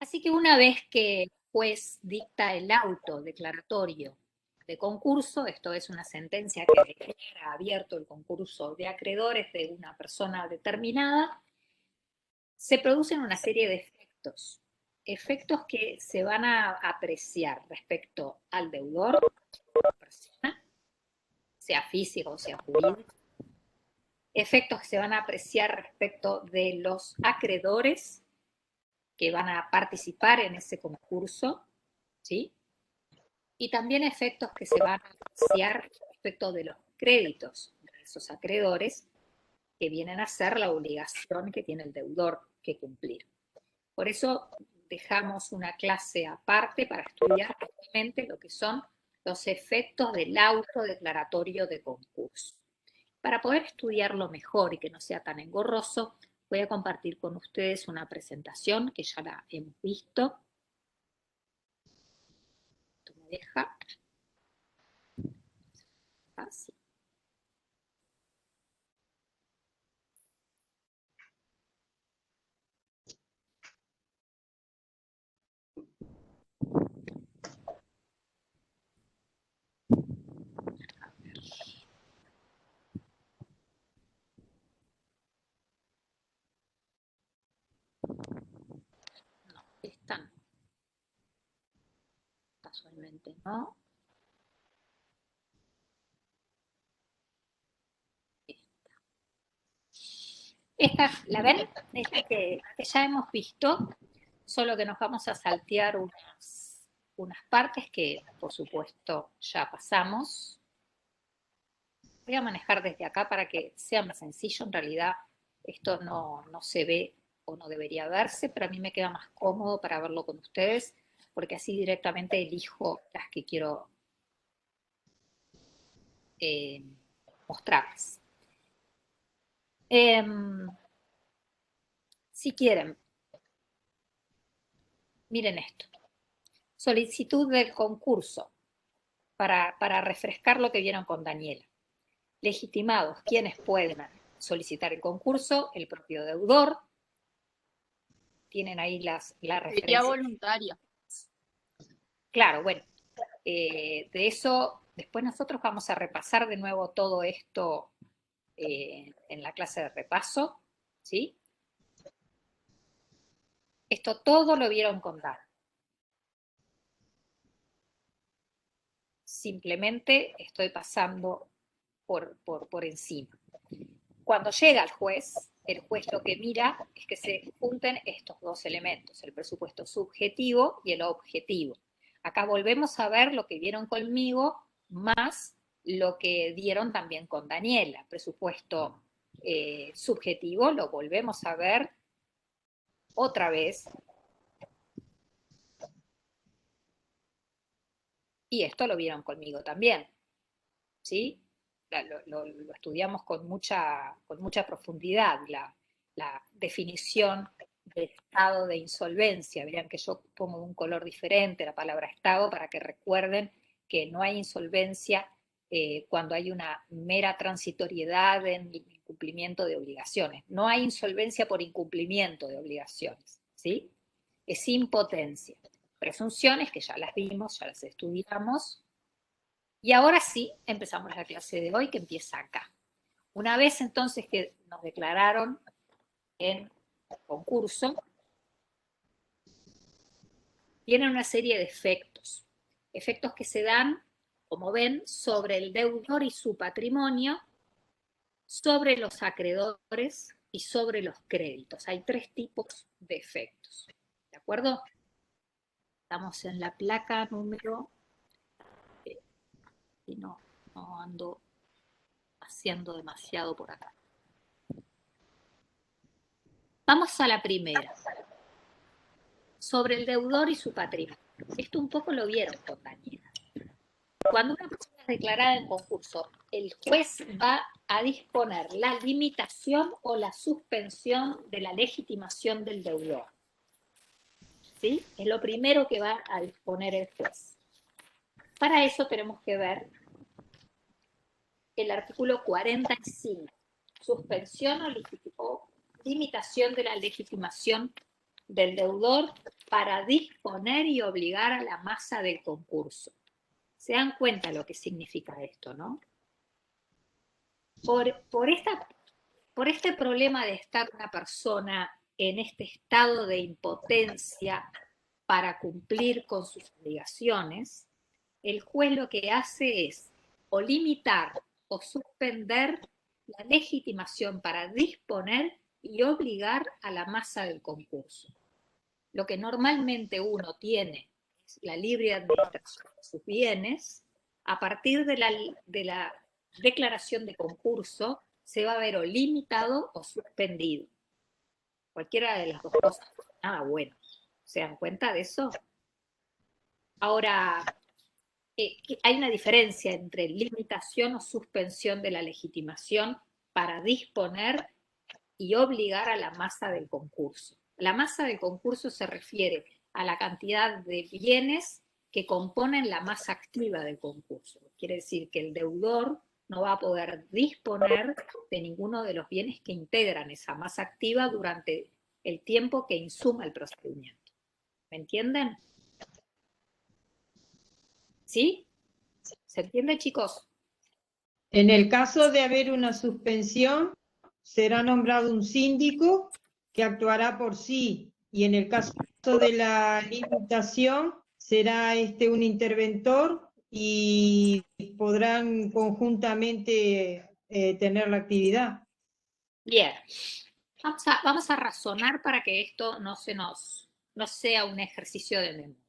Así que una vez que el juez dicta el auto declaratorio de concurso, esto es una sentencia que declara abierto el concurso de acreedores de una persona determinada, se producen una serie de efectos. Efectos que se van a apreciar respecto al deudor, persona, sea físico o sea jurídico. Efectos que se van a apreciar respecto de los acreedores que van a participar en ese concurso, ¿sí? Y también efectos que se van a apreciar respecto de los créditos de esos acreedores, que vienen a ser la obligación que tiene el deudor que cumplir. Por eso dejamos una clase aparte para estudiar justamente lo que son los efectos del auto declaratorio de concurso. Para poder estudiarlo mejor y que no sea tan engorroso, voy a compartir con ustedes una presentación que ya la hemos visto. Esto me deja. Así. No, esta no. Casualmente no. Esta, ¿la ven? Esta que ya hemos visto, solo que nos vamos a saltear unas partes que, por supuesto, ya pasamos. Voy a manejar desde acá para que sea más sencillo. En realidad, esto no se ve o no debería verse, pero a mí me queda más cómodo para verlo con ustedes, porque así directamente elijo las que quiero mostrarles. Si quieren, miren esto. Solicitud del concurso, para refrescar lo que vieron con Daniela. Legitimados, quienes pueden solicitar el concurso, el propio deudor. Tienen ahí la referencia. Sería voluntaria. Claro, bueno, de eso después nosotros vamos a repasar de nuevo todo esto en la clase de repaso, ¿sí? Esto todo lo vieron con Dan. Simplemente estoy pasando por encima. Cuando llega el juez lo que mira es que se junten estos dos elementos, el presupuesto subjetivo y el objetivo. Acá volvemos a ver lo que vieron conmigo, más lo que dieron también con Daniela. Presupuesto subjetivo lo volvemos a ver otra vez. Y esto lo vieron conmigo también, ¿sí? Lo estudiamos con mucha profundidad, la definición de estado de insolvencia. Verán que yo pongo un color diferente la palabra estado para que recuerden que no hay insolvencia cuando hay una mera transitoriedad en el incumplimiento de obligaciones. No hay insolvencia por incumplimiento de obligaciones, ¿sí? Es impotencia. Presunciones, que ya las vimos, ya las estudiamos. Y ahora sí, empezamos la clase de hoy, que empieza acá. Una vez entonces que nos declararon en concurso, vienen una serie de efectos. Efectos que se dan, como ven, sobre el deudor y su patrimonio, sobre los acreedores y sobre los créditos. Hay tres tipos de efectos. ¿De acuerdo? Estamos en la placa número... y no ando haciendo demasiado por acá. Vamos a la primera. Sobre el deudor y su patrimonio. Esto un poco lo vieron con Daniela. Cuando una persona es declarada en concurso, el juez va a disponer la limitación o la suspensión de la legitimación del deudor. ¿Sí? Es lo primero que va a disponer el juez. Para eso tenemos que ver el artículo 45, suspensión o limitación de la legitimación del deudor para disponer y obligar a la masa del concurso. ¿Se dan cuenta lo que significa esto, no? Por este problema de estar una persona en este estado de impotencia para cumplir con sus obligaciones, el juez lo que hace es o limitar o suspender la legitimación para disponer y obligar a la masa del concurso. Lo que normalmente uno tiene es la libre administración de sus bienes. A partir de la declaración de concurso se va a ver o limitado o suspendido. Cualquiera de las dos cosas, nada bueno. ¿Se dan cuenta de eso? Ahora, hay una diferencia entre limitación o suspensión de la legitimación para disponer y obligar a la masa del concurso. La masa del concurso se refiere a la cantidad de bienes que componen la masa activa del concurso. Quiere decir que el deudor no va a poder disponer de ninguno de los bienes que integran esa masa activa durante el tiempo que insuma el procedimiento. ¿Me entienden? ¿Sí? ¿Se entiende, chicos? En el caso de haber una suspensión, será nombrado un síndico que actuará por sí, y en el caso de la limitación, será un interventor y podrán conjuntamente tener la actividad. Bien. Vamos a razonar para que esto no sea un ejercicio de memoria.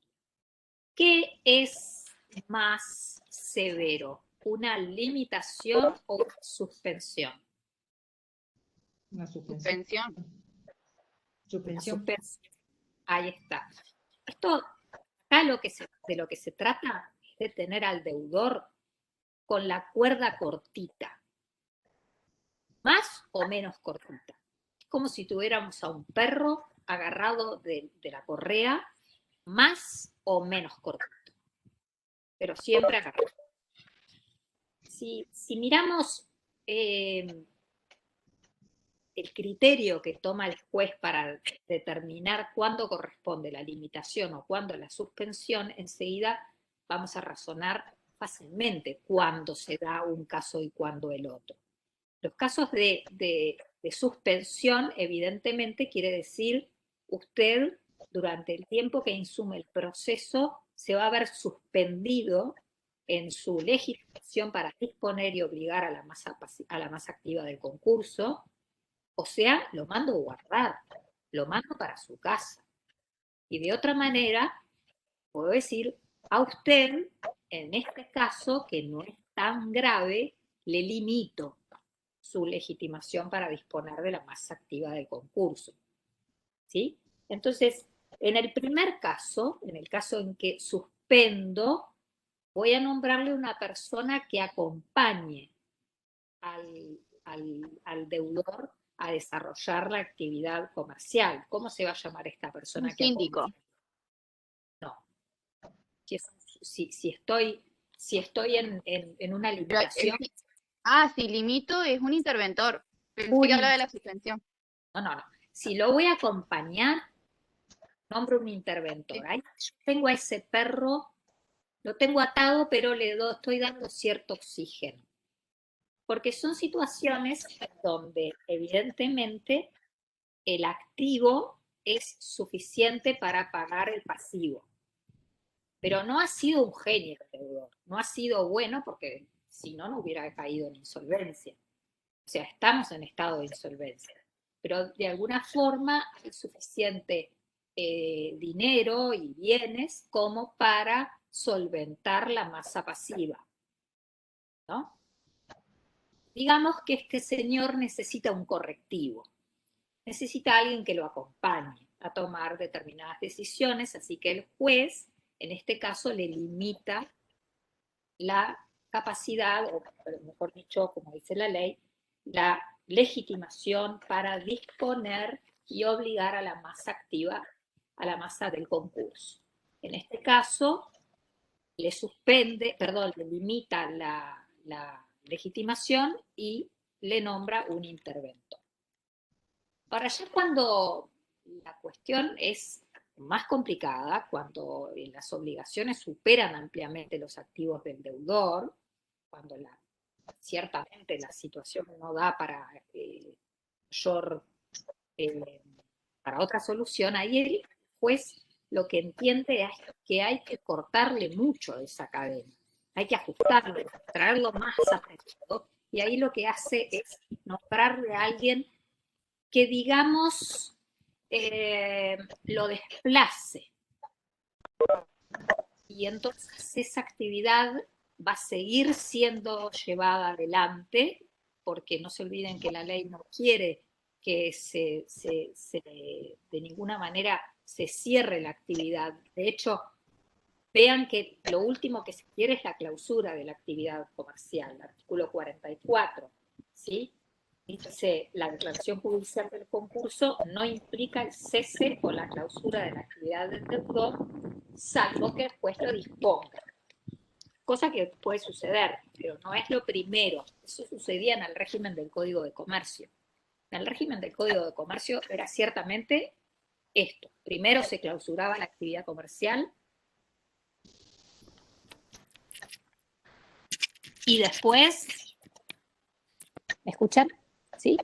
¿Qué es más severo? ¿Una limitación o una suspensión? Una suspensión. Suspensión. Ahí está. Esto, acá de lo que se trata es de tener al deudor con la cuerda cortita, más o menos cortita. Es como si tuviéramos a un perro agarrado de la correa, más o menos cortito, pero siempre agarrado. Si miramos el criterio que toma el juez para determinar cuándo corresponde la limitación o cuándo la suspensión, enseguida vamos a razonar fácilmente cuándo se da un caso y cuándo el otro. Los casos de suspensión, evidentemente, quiere decir usted, durante el tiempo que insume el proceso, se va a ver suspendido en su legitimación para disponer y obligar a la masa activa del concurso, o sea, lo mando a guardar, lo mando para su casa. Y de otra manera, puedo decir a usted, en este caso, que no es tan grave, le limito su legitimación para disponer de la masa activa del concurso. ¿Sí? Entonces, en el primer caso, en el caso en que suspendo, voy a nombrarle una persona que acompañe al deudor a desarrollar la actividad comercial. ¿Cómo se va a llamar esta persona Un que síndico. acompaña? No. Si estoy en una limitación. Si limito es un interventor. Pensé que hablaba de la suspensión. No. Si lo voy a acompañar, nombro un interventor. Ahí tengo a ese perro, lo tengo atado, pero estoy dando cierto oxígeno. Porque son situaciones donde evidentemente el activo es suficiente para pagar el pasivo. Pero no ha sido un genio el deudor, no ha sido bueno porque si no, no hubiera caído en insolvencia. O sea, estamos en estado de insolvencia. Pero de alguna forma hay suficiente dinero y bienes como para solventar la masa pasiva, ¿no? Digamos que este señor necesita un correctivo, necesita alguien que lo acompañe a tomar determinadas decisiones, así que el juez, en este caso, le limita la capacidad, o mejor dicho, como dice la ley, la legitimación para disponer y obligar a la masa activa, a la masa del concurso. En este caso, le limita la legitimación y le nombra un interventor. Ahora, ya cuando la cuestión es más complicada cuando las obligaciones superan ampliamente los activos del deudor, cuando ciertamente la situación no da para mayor, para otra solución. Ahí el juez lo que entiende es que hay que cortarle mucho esa cadena, hay que ajustarlo, traerlo más apretado, y ahí lo que hace es nombrarle a alguien que, digamos, lo desplace. Y entonces esa actividad va a seguir siendo llevada adelante, porque no se olviden que la ley no quiere que de ninguna manera se cierre la actividad. De hecho, vean que lo último que se quiere es la clausura de la actividad comercial, el artículo 44, ¿sí? Dice, la declaración judicial del concurso no implica el cese o la clausura de la actividad del deudor, salvo que el juez lo disponga. Cosa que puede suceder, pero no es lo primero. Eso sucedía en el régimen del Código de Comercio. En el régimen del Código de Comercio era ciertamente esto. Primero se clausuraba la actividad comercial y después, ¿me escuchan? ¿Sí?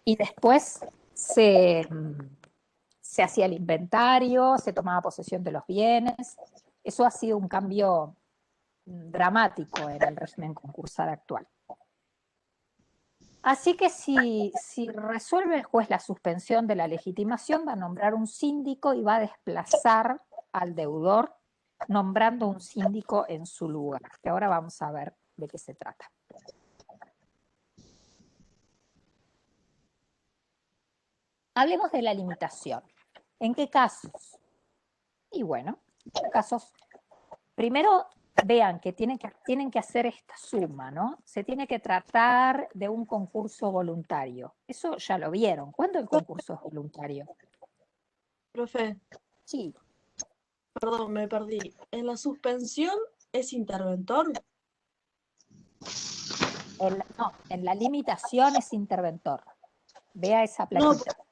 Y después se hacía el inventario, se tomaba posesión de los bienes. Eso ha sido un cambio dramático en el régimen concursal actual. Así que si resuelve el juez la suspensión de la legitimación, va a nombrar un síndico y va a desplazar al deudor nombrando un síndico en su lugar. Que ahora vamos a ver de qué se trata. Hablemos de la limitación. ¿En qué casos? Y bueno, en casos, primero vean que tienen que hacer esta suma, ¿no? Se tiene que tratar de un concurso voluntario. Eso ya lo vieron. ¿Cuándo el concurso es voluntario? Profe, Sí. perdón, me perdí. ¿En la suspensión es interventor? No, en la limitación es interventor. Vea esa plaquita. No,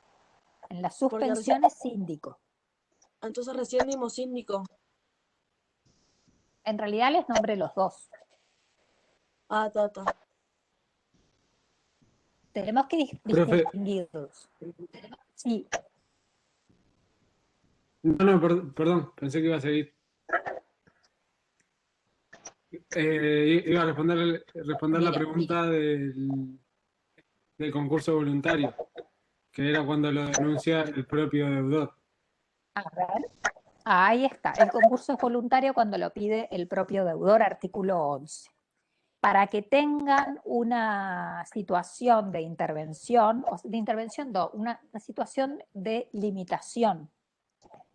En la suspensión es síndico. entonces recién dimos síndico. En realidad les nombré los dos. Ah, ta. Tenemos que Profe, distinguirlos. Sí. no, perdón, pensé que iba a seguir. Iba a responder la pregunta del concurso voluntario, que era cuando lo denuncia el propio deudor. A ver. Ahí está. El concurso es voluntario cuando lo pide el propio deudor, artículo 11. Para que tengan una situación de intervención, no, una situación de limitación,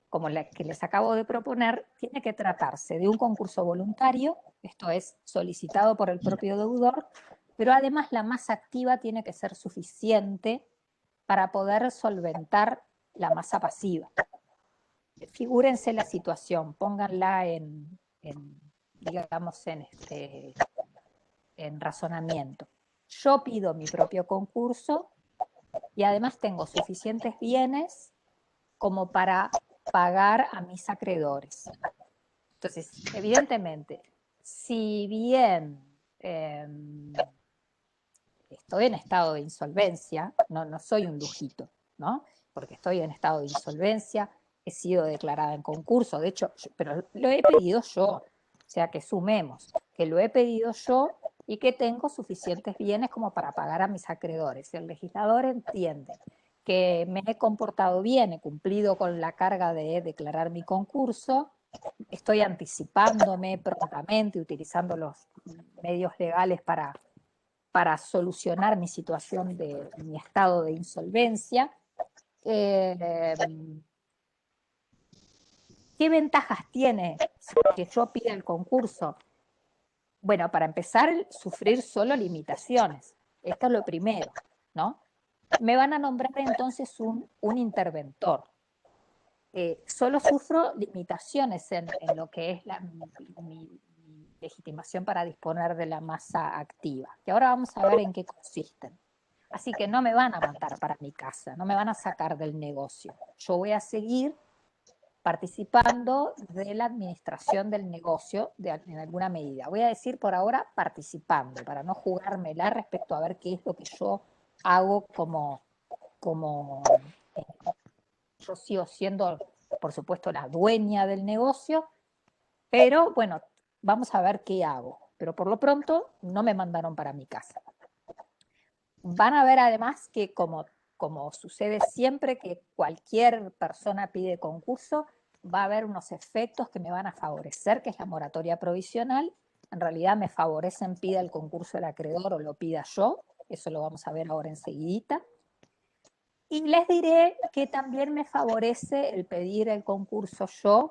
como la que les acabo de proponer, tiene que tratarse de un concurso voluntario, esto es solicitado por el propio deudor, pero además la masa activa tiene que ser suficiente para poder solventar la masa pasiva. Figúrense la situación, pónganla digamos, en razonamiento. Yo pido mi propio concurso y además tengo suficientes bienes como para pagar a mis acreedores. Entonces, evidentemente, si bien estoy en estado de insolvencia, no soy un lujito, ¿no? Porque estoy en estado de insolvencia, he sido declarada en concurso, de hecho, pero lo he pedido yo, o sea que sumemos, que lo he pedido yo y que tengo suficientes bienes como para pagar a mis acreedores. Si el legislador entiende que me he comportado bien, he cumplido con la carga de declarar mi concurso, estoy anticipándome prontamente, utilizando los medios legales para solucionar mi situación de mi estado de insolvencia. ¿Qué ventajas tiene que yo pida el concurso? Bueno, para empezar, sufrir solo limitaciones. Esto es lo primero, ¿no? Me van a nombrar entonces un interventor. Solo sufro limitaciones en lo que es mi legitimación para disponer de la masa activa, que ahora vamos a ver en qué consisten. Así que no me van a mandar para mi casa, no me van a sacar del negocio. Yo voy a seguir participando de la administración del negocio en alguna medida. Voy a decir por ahora participando, para no jugármela respecto a ver qué es lo que yo hago como yo sigo siendo, por supuesto, la dueña del negocio, pero bueno, vamos a ver qué hago. Pero por lo pronto no me mandaron para mi casa. Van a ver además que como sucede siempre que cualquier persona pide concurso, va a haber unos efectos que me van a favorecer, que es la moratoria provisional. En realidad me favorecen, pida el concurso el acreedor o lo pida yo. Eso lo vamos a ver ahora enseguidita. Y les diré que también me favorece el pedir el concurso yo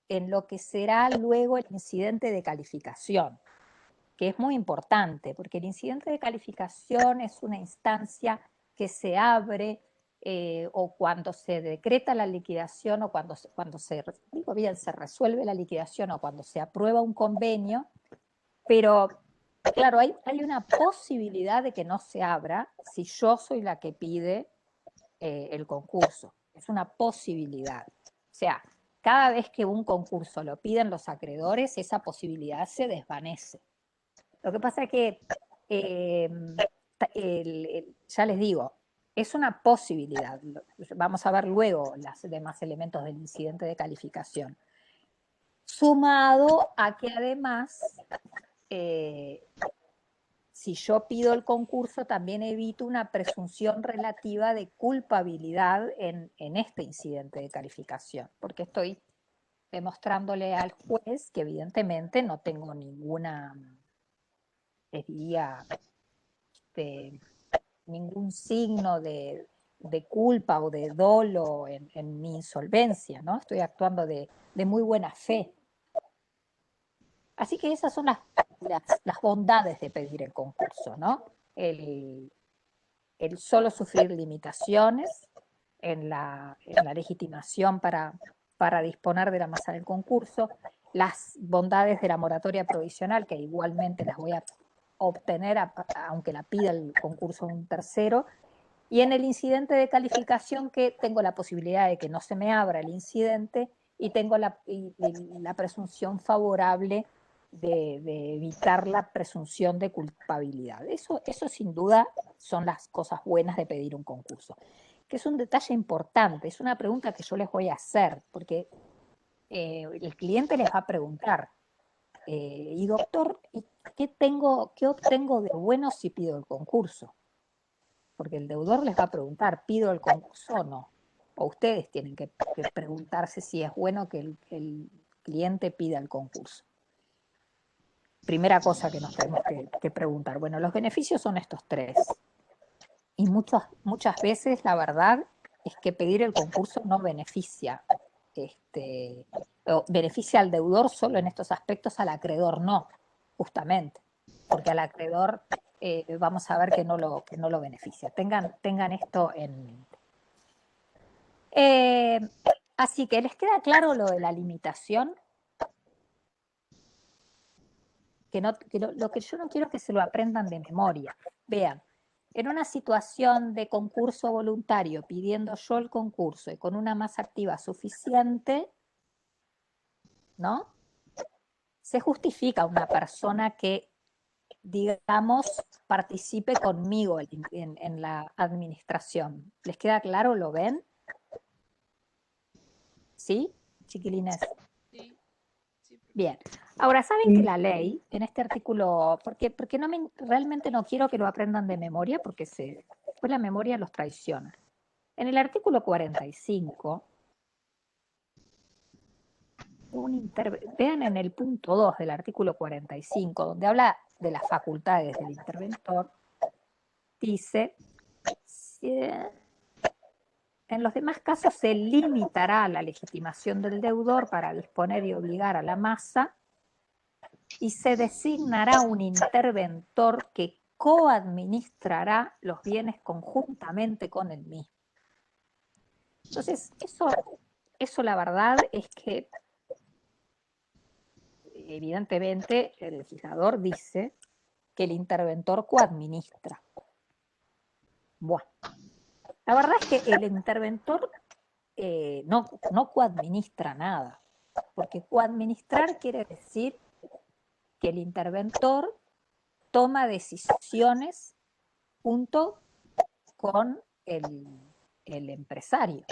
en lo que será luego el incidente de calificación, que es muy importante, porque el incidente de calificación es una instancia que se abre o cuando se decreta la liquidación o cuando se resuelve la liquidación o cuando se aprueba un convenio, pero claro, hay una posibilidad de que no se abra si yo soy la que pide el concurso. Es una posibilidad. O sea, cada vez que un concurso lo piden los acreedores, esa posibilidad se desvanece. Lo que pasa es que, ya les digo, es una posibilidad. Vamos a ver luego los demás elementos del incidente de calificación. Sumado a que además, si yo pido el concurso, también evito una presunción relativa de culpabilidad en este incidente de calificación, porque estoy demostrándole al juez que evidentemente no tengo ninguna, les diría, ningún signo de culpa o de dolo en mi insolvencia, ¿no? Estoy actuando de muy buena fe. Así que esas son las bondades de pedir el concurso, ¿no? El solo sufrir limitaciones en la legitimación para disponer de la masa del concurso, las bondades de la moratoria provisional, que igualmente las voy a obtener aunque la pida el concurso un tercero, y en el incidente de calificación que tengo la posibilidad de que no se me abra el incidente y tengo la presunción favorable de evitar la presunción de culpabilidad. Eso sin duda son las cosas buenas de pedir un concurso, que es un detalle importante, es una pregunta que yo les voy a hacer, porque el cliente les va a preguntar, y doctor, ¿qué obtengo de bueno si pido el concurso? Porque el deudor les va a preguntar, ¿pido el concurso o no? O ustedes tienen que preguntarse si es bueno que el cliente pida el concurso. Primera cosa que nos tenemos que preguntar. Bueno, los beneficios son estos tres. Y muchas veces la verdad es que pedir el concurso no beneficia. Beneficia al deudor solo en estos aspectos, al acreedor no, justamente. Porque al acreedor vamos a ver que no lo beneficia. Tengan esto en mente. Así que, ¿les queda claro lo de la limitación? Lo que yo no quiero es que se lo aprendan de memoria. Vean, en una situación de concurso voluntario, pidiendo yo el concurso y con una masa activa suficiente, ¿no? Se justifica una persona que, digamos, participe conmigo en la administración. ¿Les queda claro? ¿Lo ven? ¿Sí, chiquilines? Sí. Bien. Ahora, ¿saben que la ley, en este artículo, porque realmente no quiero que lo aprendan de memoria, porque después la memoria los traiciona. En el artículo 45, vean en el punto 2 del artículo 45, donde habla de las facultades del interventor, dice, en los demás casos se limitará la legitimación del deudor para disponer y obligar a la masa y se designará un interventor que coadministrará los bienes conjuntamente con el mismo. Entonces, eso la verdad es que evidentemente el legislador dice que el interventor coadministra. Bueno, la verdad es que el interventor no coadministra nada, porque coadministrar quiere decir que el interventor toma decisiones junto con el empresario,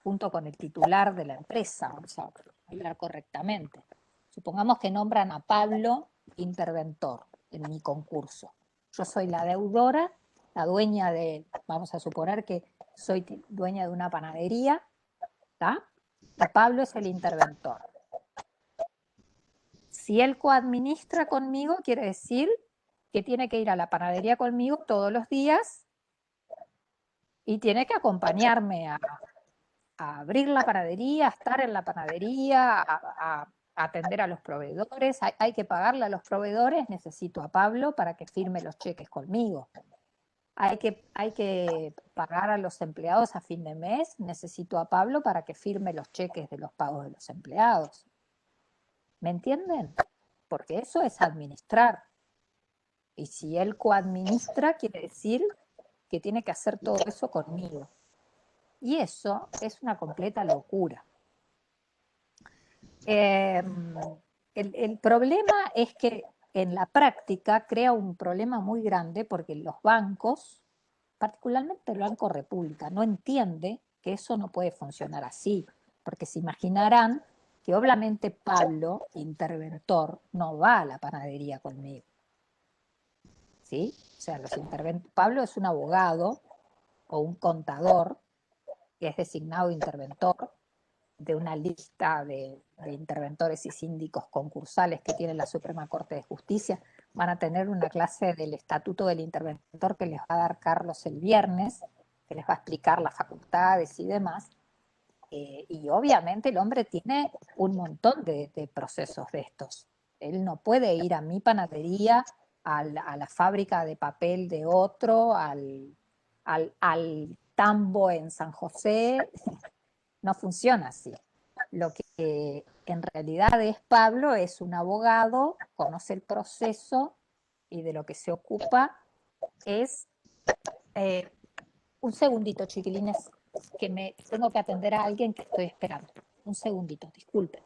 junto con el titular de la empresa, vamos a hablar correctamente. Supongamos que nombran a Pablo interventor en mi concurso. Yo soy la deudora, la dueña de, vamos a suponer que soy dueña de una panadería, ¿tá? Y Pablo es el interventor. Si él coadministra conmigo, quiere decir que tiene que ir a la panadería conmigo todos los días y tiene que acompañarme a abrir la panadería, a estar en la panadería, a atender a los proveedores. Hay que pagarle a los proveedores, necesito a Pablo para que firme los cheques conmigo. Hay que pagar a los empleados a fin de mes, necesito a Pablo para que firme los cheques de los pagos de los empleados. ¿Me entienden? Porque eso es administrar. Y si él coadministra, quiere decir que tiene que hacer todo eso conmigo. Y eso es una completa locura. El problema es que en la práctica crea un problema muy grande porque los bancos, particularmente el Banco República, no entiende que eso no puede funcionar así, porque se imaginarán que obviamente Pablo, interventor, no va a la panadería conmigo. ¿Sí? O sea, Pablo es un abogado o un contador que es designado interventor de una lista de interventores y síndicos concursales que tiene la Suprema Corte de Justicia. Van a tener una clase del Estatuto del Interventor que les va a dar Carlos el viernes, que les va a explicar las facultades y demás. Y obviamente el hombre tiene un montón de procesos de estos. Él no puede ir a mi panadería, a la fábrica de papel de otro, al tambo en San José. No funciona así. Lo que en realidad es Pablo es un abogado, conoce el proceso y de lo que se ocupa es... un segundito, chiquilines, que me tengo que atender a alguien que estoy esperando. Un segundito, disculpen.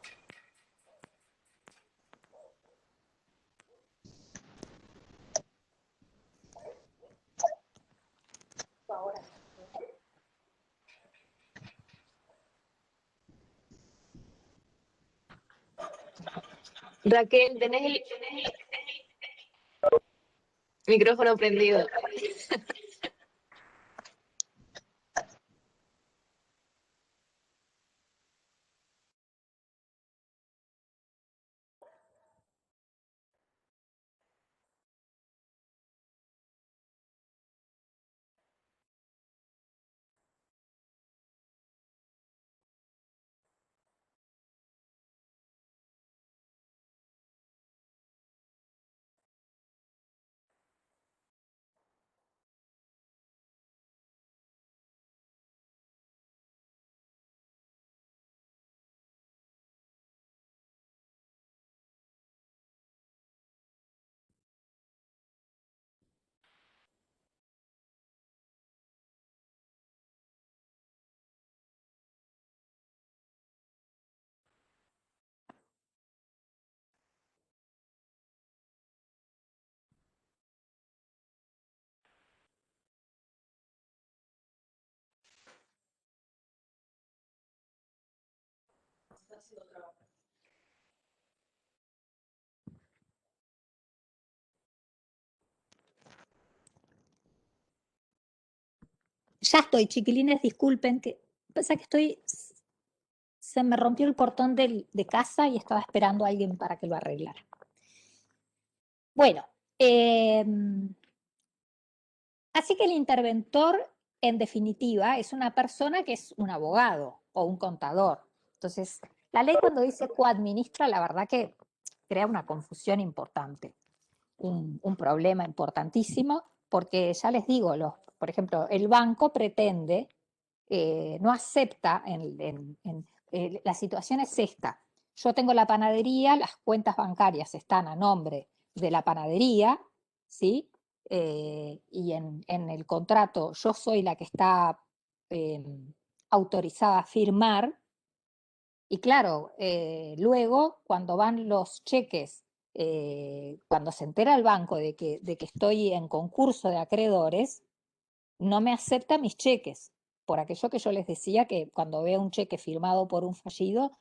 Raquel, tenés el micrófono prendido. Ya estoy, chiquilines, disculpen, que pasa que se me rompió el portón de casa y estaba esperando a alguien para que lo arreglara. Bueno, así que el interventor, en definitiva, es una persona que es un abogado o un contador. Entonces, la ley cuando dice coadministra, la verdad que crea una confusión importante, un problema importantísimo, porque ya les digo, por ejemplo, el banco pretende, no acepta, la situación es esta. Yo tengo la panadería, las cuentas bancarias están a nombre de la panadería, ¿sí? Y en el contrato yo soy la que está autorizada a firmar. Y claro, luego cuando van los cheques, cuando se entera el banco de que estoy en concurso de acreedores, no me acepta mis cheques. Por aquello que yo les decía, que cuando veo un cheque firmado por un fallido,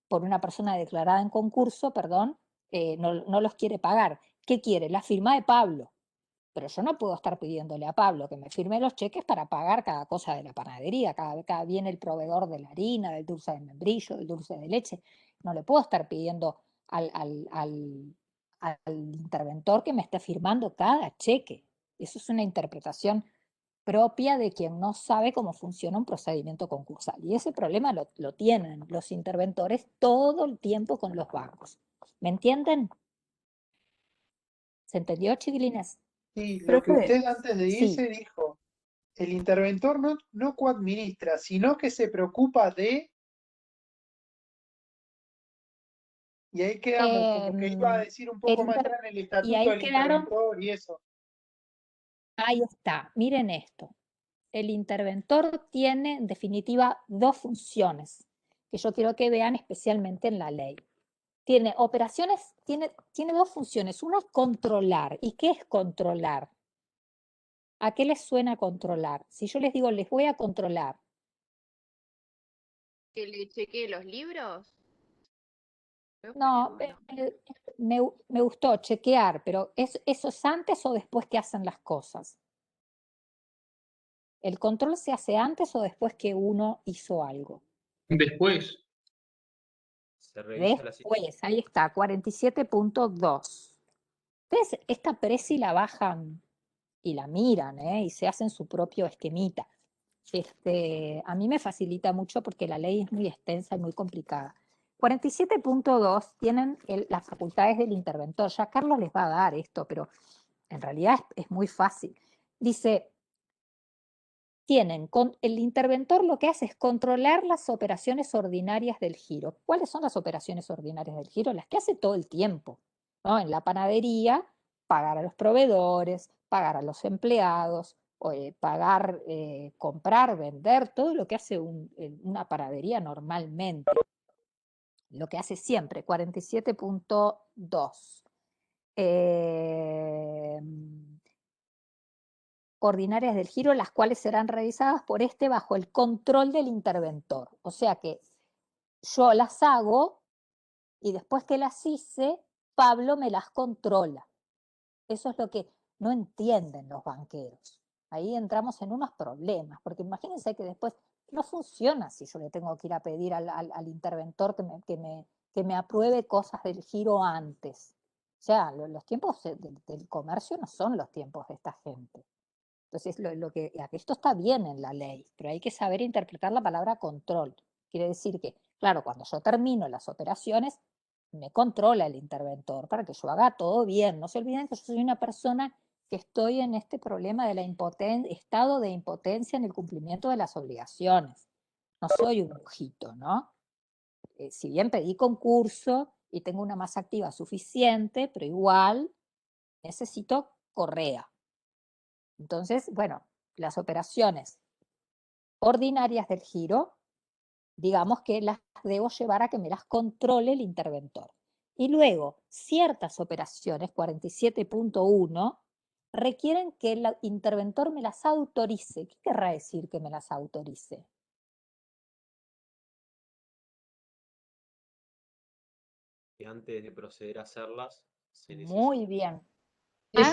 por una persona declarada en concurso, perdón, no los quiere pagar. ¿Qué quiere? La firma de Pablo. Pero yo no puedo estar pidiéndole a Pablo que me firme los cheques para pagar cada cosa de la panadería, cada viene el proveedor de la harina, del dulce de membrillo, del dulce de leche. No le puedo estar pidiendo al interventor que me esté firmando cada cheque. Eso es una interpretación propia de quien no sabe cómo funciona un procedimiento concursal. Y ese problema lo tienen los interventores todo el tiempo con los bancos. ¿Me entienden? ¿Se entendió, chiquilines? Sí, lo que Profe, usted antes de Sí. irse dijo, el interventor no coadministra, sino que se preocupa de, y ahí quedamos, como que iba a decir un El poco más inter- atrás en el y estatuto ahí del quedaron, interventor y eso. ahí está, miren esto. El interventor tiene en definitiva dos funciones que yo quiero que vean especialmente en la ley. Tiene operaciones, tiene dos funciones. Una es controlar. ¿Y qué es controlar? ¿A qué les suena controlar? Si yo les digo, les voy a controlar. ¿Que le chequee los libros? No, me gustó chequear, pero ¿eso es antes o después que hacen las cosas? ¿El control se hace antes o después que uno hizo algo? Después, Se revisa la situación. Después, ahí está, 47.2. Ustedes esta presi la bajan y la miran, y se hacen su propio esquemita. A mí me facilita mucho porque la ley es muy extensa y muy complicada. 47.2 tienen las facultades del interventor. Ya Carlos les va a dar esto, pero en realidad es muy fácil. Dice, el interventor lo que hace es controlar las operaciones ordinarias del giro. ¿Cuáles son las operaciones ordinarias del giro? Las que hace todo el tiempo, ¿no? En la panadería, pagar a los proveedores, pagar a los empleados, pagar, comprar, vender, todo lo que hace una panadería normalmente. Lo que hace siempre, 47.2. Ordinarias del giro, las cuales serán revisadas por bajo el control del interventor. O sea que yo las hago y después que las hice, Pablo me las controla. Eso es lo que no entienden los banqueros. Ahí entramos en unos problemas, porque imagínense que después no funciona si yo le tengo que ir a pedir al interventor que me apruebe cosas del giro antes. O sea, los tiempos del comercio no son los tiempos de esta gente. Entonces, esto está bien en la ley, pero hay que saber interpretar la palabra control. Quiere decir que, claro, cuando yo termino las operaciones, me controla el interventor para que yo haga todo bien. No se olviden que yo soy una persona que estoy en este problema de estado de impotencia en el cumplimiento de las obligaciones. No soy un brujito, ¿no? Si bien pedí concurso y tengo una masa activa suficiente, pero igual necesito correa. Entonces, bueno, las operaciones ordinarias del giro, digamos que las debo llevar a que me las controle el interventor. Y luego, ciertas operaciones, 47.1, requieren que el interventor me las autorice. ¿Qué querrá decir que me las autorice? Y antes de proceder a hacerlas, se necesita. Muy bien. Es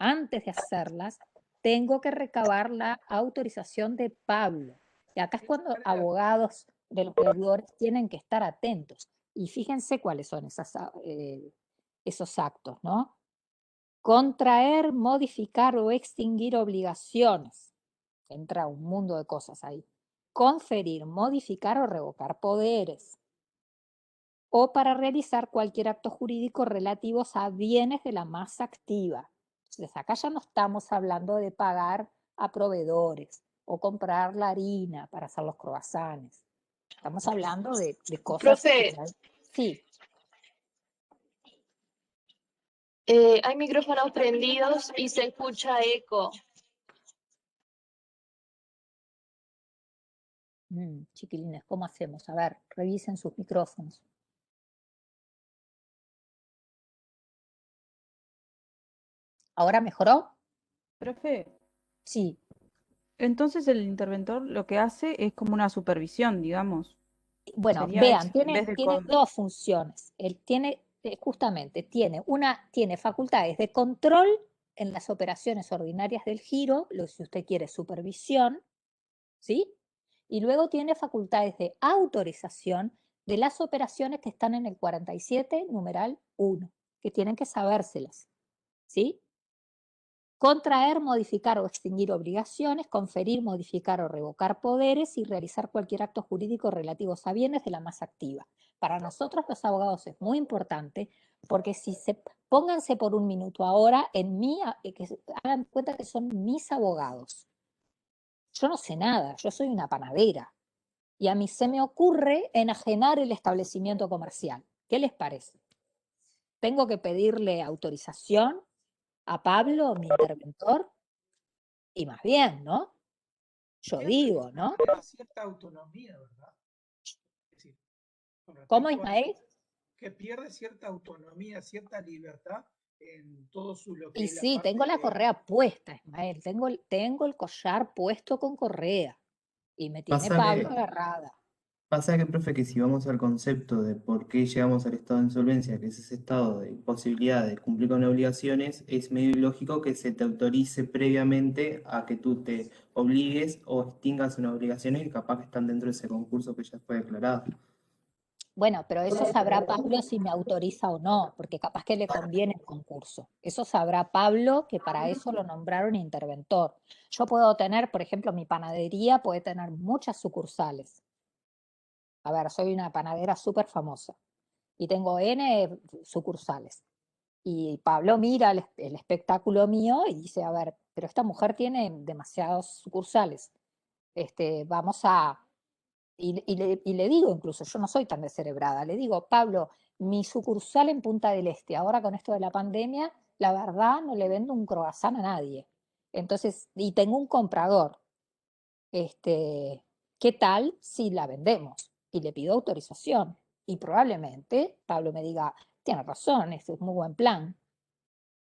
Antes de hacerlas, tengo que recabar la autorización de Pablo. Y acá es cuando abogados de los deudores tienen que estar atentos. Y fíjense cuáles son esos actos, ¿no? Contraer, modificar o extinguir obligaciones. Entra un mundo de cosas ahí. Conferir, modificar o revocar poderes. O para realizar cualquier acto jurídico relativos a bienes de la masa activa. Entonces, acá ya no estamos hablando de pagar a proveedores o comprar la harina para hacer los croissants. Estamos hablando de cosas... Profe, Sí, hay micrófonos prendidos y se escucha eco. Chiquilines, ¿cómo hacemos? A ver, revisen sus micrófonos. ¿Ahora mejoró? Profe, Sí. entonces el interventor lo que hace es como una supervisión, digamos. Bueno, Sería vean, eso, en vez de tiene dos funciones. Él tiene, justamente, tiene facultades de control en las operaciones ordinarias del giro, lo si usted quiere supervisión, ¿sí? Y luego tiene facultades de autorización de las operaciones que están en el 47, numeral 1, que tienen que sabérselas, ¿sí? Contraer, modificar o extinguir obligaciones, conferir, modificar o revocar poderes y realizar cualquier acto jurídico relativo a bienes de la masa activa. Para nosotros los abogados es muy importante porque pónganse por un minuto ahora en mí, que hagan cuenta que son mis abogados. Yo no sé nada, yo soy una panadera y a mí se me ocurre enajenar el establecimiento comercial. ¿Qué les parece? ¿Tengo que pedirle autorización a Pablo, mi interventor? Y más bien, ¿no? Yo digo, ¿no? Cierta autonomía, ¿verdad? Es decir, ¿Cómo, Ismael? Que pierde cierta autonomía, cierta libertad en todo lo que Y es la sí, parte tengo la de... correa puesta, Ismael. Tengo el collar puesto con correa. Y me tiene Pasa Pablo que, agarrada. pasa que, profe, que si vamos al concepto de por qué llegamos al estado de insolvencia, que es ese estado de imposibilidad de cumplir con obligaciones, es medio ilógico que se te autorice previamente a que tú te obligues o extingas unas obligaciones que capaz que están dentro de ese concurso que ya fue declarado. Bueno, pero eso sabrá Pablo si me autoriza o no, porque capaz que le conviene el concurso. Eso sabrá Pablo, que para eso lo nombraron interventor. Yo puedo tener, por ejemplo, mi panadería puede tener muchas sucursales. A ver, soy una panadera súper famosa y tengo N sucursales. Y Pablo mira el espectáculo mío y dice, a ver, pero esta mujer tiene demasiados sucursales. Vamos a... Y le digo incluso, yo no soy tan descerebrada, le digo, Pablo, mi sucursal en Punta del Este, ahora con esto de la pandemia, la verdad no le vendo un croissant a nadie. Entonces, y tengo un comprador. ¿Qué tal si la vendemos? Y le pido autorización. Y probablemente Pablo me diga, tiene razón, este es un muy buen plan.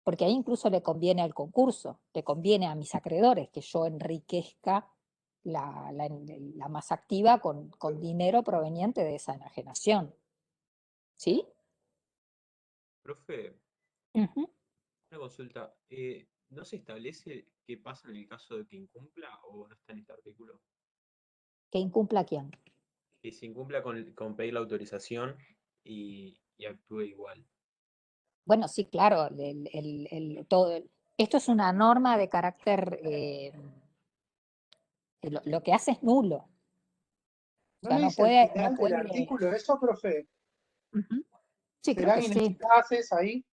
Porque ahí incluso le conviene al concurso, le conviene a mis acreedores que yo enriquezca la masa activa con dinero proveniente de esa enajenación. ¿Sí? Profe, Ujú. una consulta. ¿No se establece qué pasa en el caso de que incumpla o no está en este artículo? ¿Que incumpla quién? Que se incumpla con pedir la autorización y actúe igual. Bueno, sí, claro, esto es una norma de carácter, lo que hace es nulo. O ¿No sea, le no dice el puede, no final del puede. artículo eso, profe? Ujú. Sí, creo ¿Serán que sí. ineficaces ahí?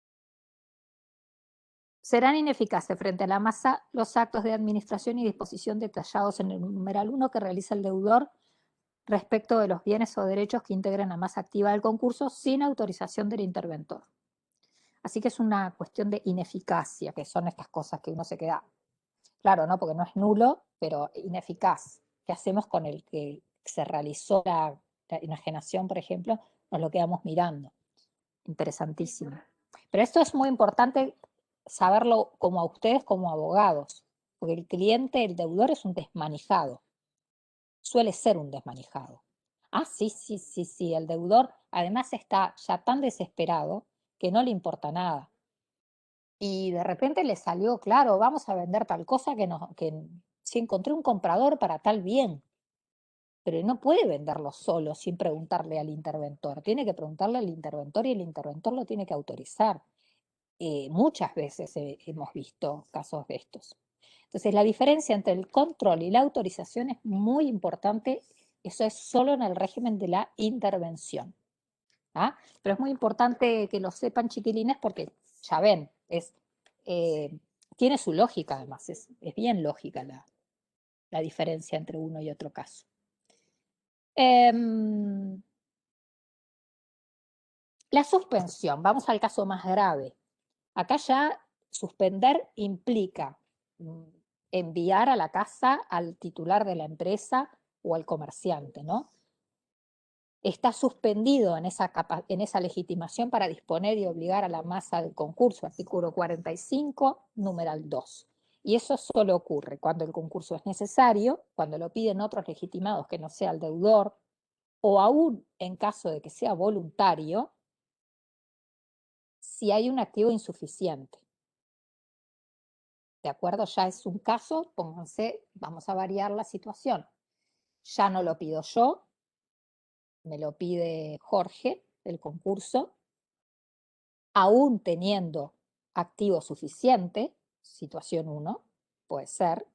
Serán ineficaces frente a la masa los actos de administración y disposición detallados en el numeral 1 que realiza el deudor respecto de los bienes o derechos que integran la masa activa del concurso sin autorización del interventor. Así que es una cuestión de ineficacia, que son estas cosas que uno se queda, claro, ¿no? Porque no es nulo, pero ineficaz. ¿Qué hacemos con el que se realizó la enajenación, por ejemplo? Nos lo quedamos mirando. Interesantísimo. Pero esto es muy importante saberlo como a ustedes como abogados, porque el cliente, el deudor es un desmanejado, suele ser un desmanejado. Ah, sí, sí, sí, sí, el deudor además está ya tan desesperado que no le importa nada. Y de repente le salió, claro, vamos a vender tal cosa que si encontré un comprador para tal bien, pero no puede venderlo solo sin preguntarle al interventor. Tiene que preguntarle al interventor y el interventor lo tiene que autorizar. Muchas veces hemos visto casos de estos. Entonces, la diferencia entre el control y la autorización es muy importante. Eso es solo en el régimen de la intervención. ¿Ah? Pero es muy importante que lo sepan, chiquilines, porque ya ven, eh, tiene su lógica además, es bien lógica la diferencia entre uno y otro caso. La suspensión, vamos al caso más grave. Acá ya suspender implica enviar a la casa al titular de la empresa o al comerciante, ¿no? Está suspendido en esa legitimación para disponer y obligar a la masa del concurso, artículo 45, numeral 2. Y eso solo ocurre cuando el concurso es necesario, cuando lo piden otros legitimados que no sea el deudor, o aún en caso de que sea voluntario, si hay un activo insuficiente. ¿De acuerdo? Ya es un caso, pónganse, vamos a variar la situación. Ya no lo pido yo, me lo pide Jorge, el concurso, aún teniendo activo suficiente, situación 1, puede ser.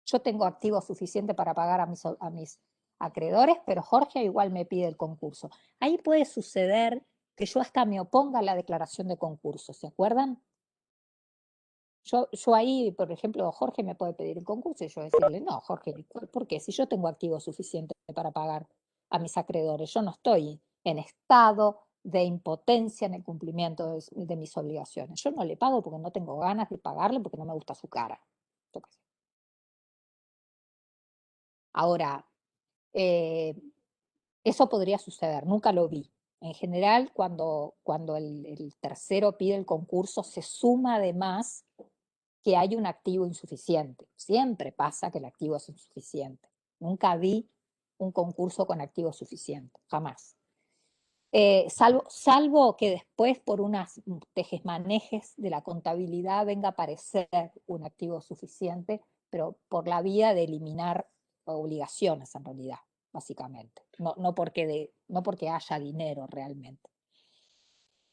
Yo tengo activo suficiente para pagar a mis acreedores, pero Jorge igual me pide el concurso. Ahí puede suceder que yo hasta me oponga a la declaración de concurso, ¿se acuerdan? Yo ahí, por ejemplo, Jorge me puede pedir el concurso y yo decirle, no, Jorge, ¿por qué? Si yo tengo activo suficiente para pagar a mis acreedores, yo no estoy en estado de impotencia en el cumplimiento de mis obligaciones. Yo no le pago porque no tengo ganas de pagarle porque no me gusta su cara. Ahora, eso podría suceder, nunca lo vi. En general, cuando el tercero pide el concurso, se suma además que hay un activo insuficiente. Siempre pasa que el activo es insuficiente. Nunca vi un concurso con activo suficiente, jamás. Salvo que después por unas tejesmanejes de la contabilidad venga a aparecer un activo suficiente, pero por la vía de eliminar obligaciones en realidad, básicamente. No porque haya dinero realmente.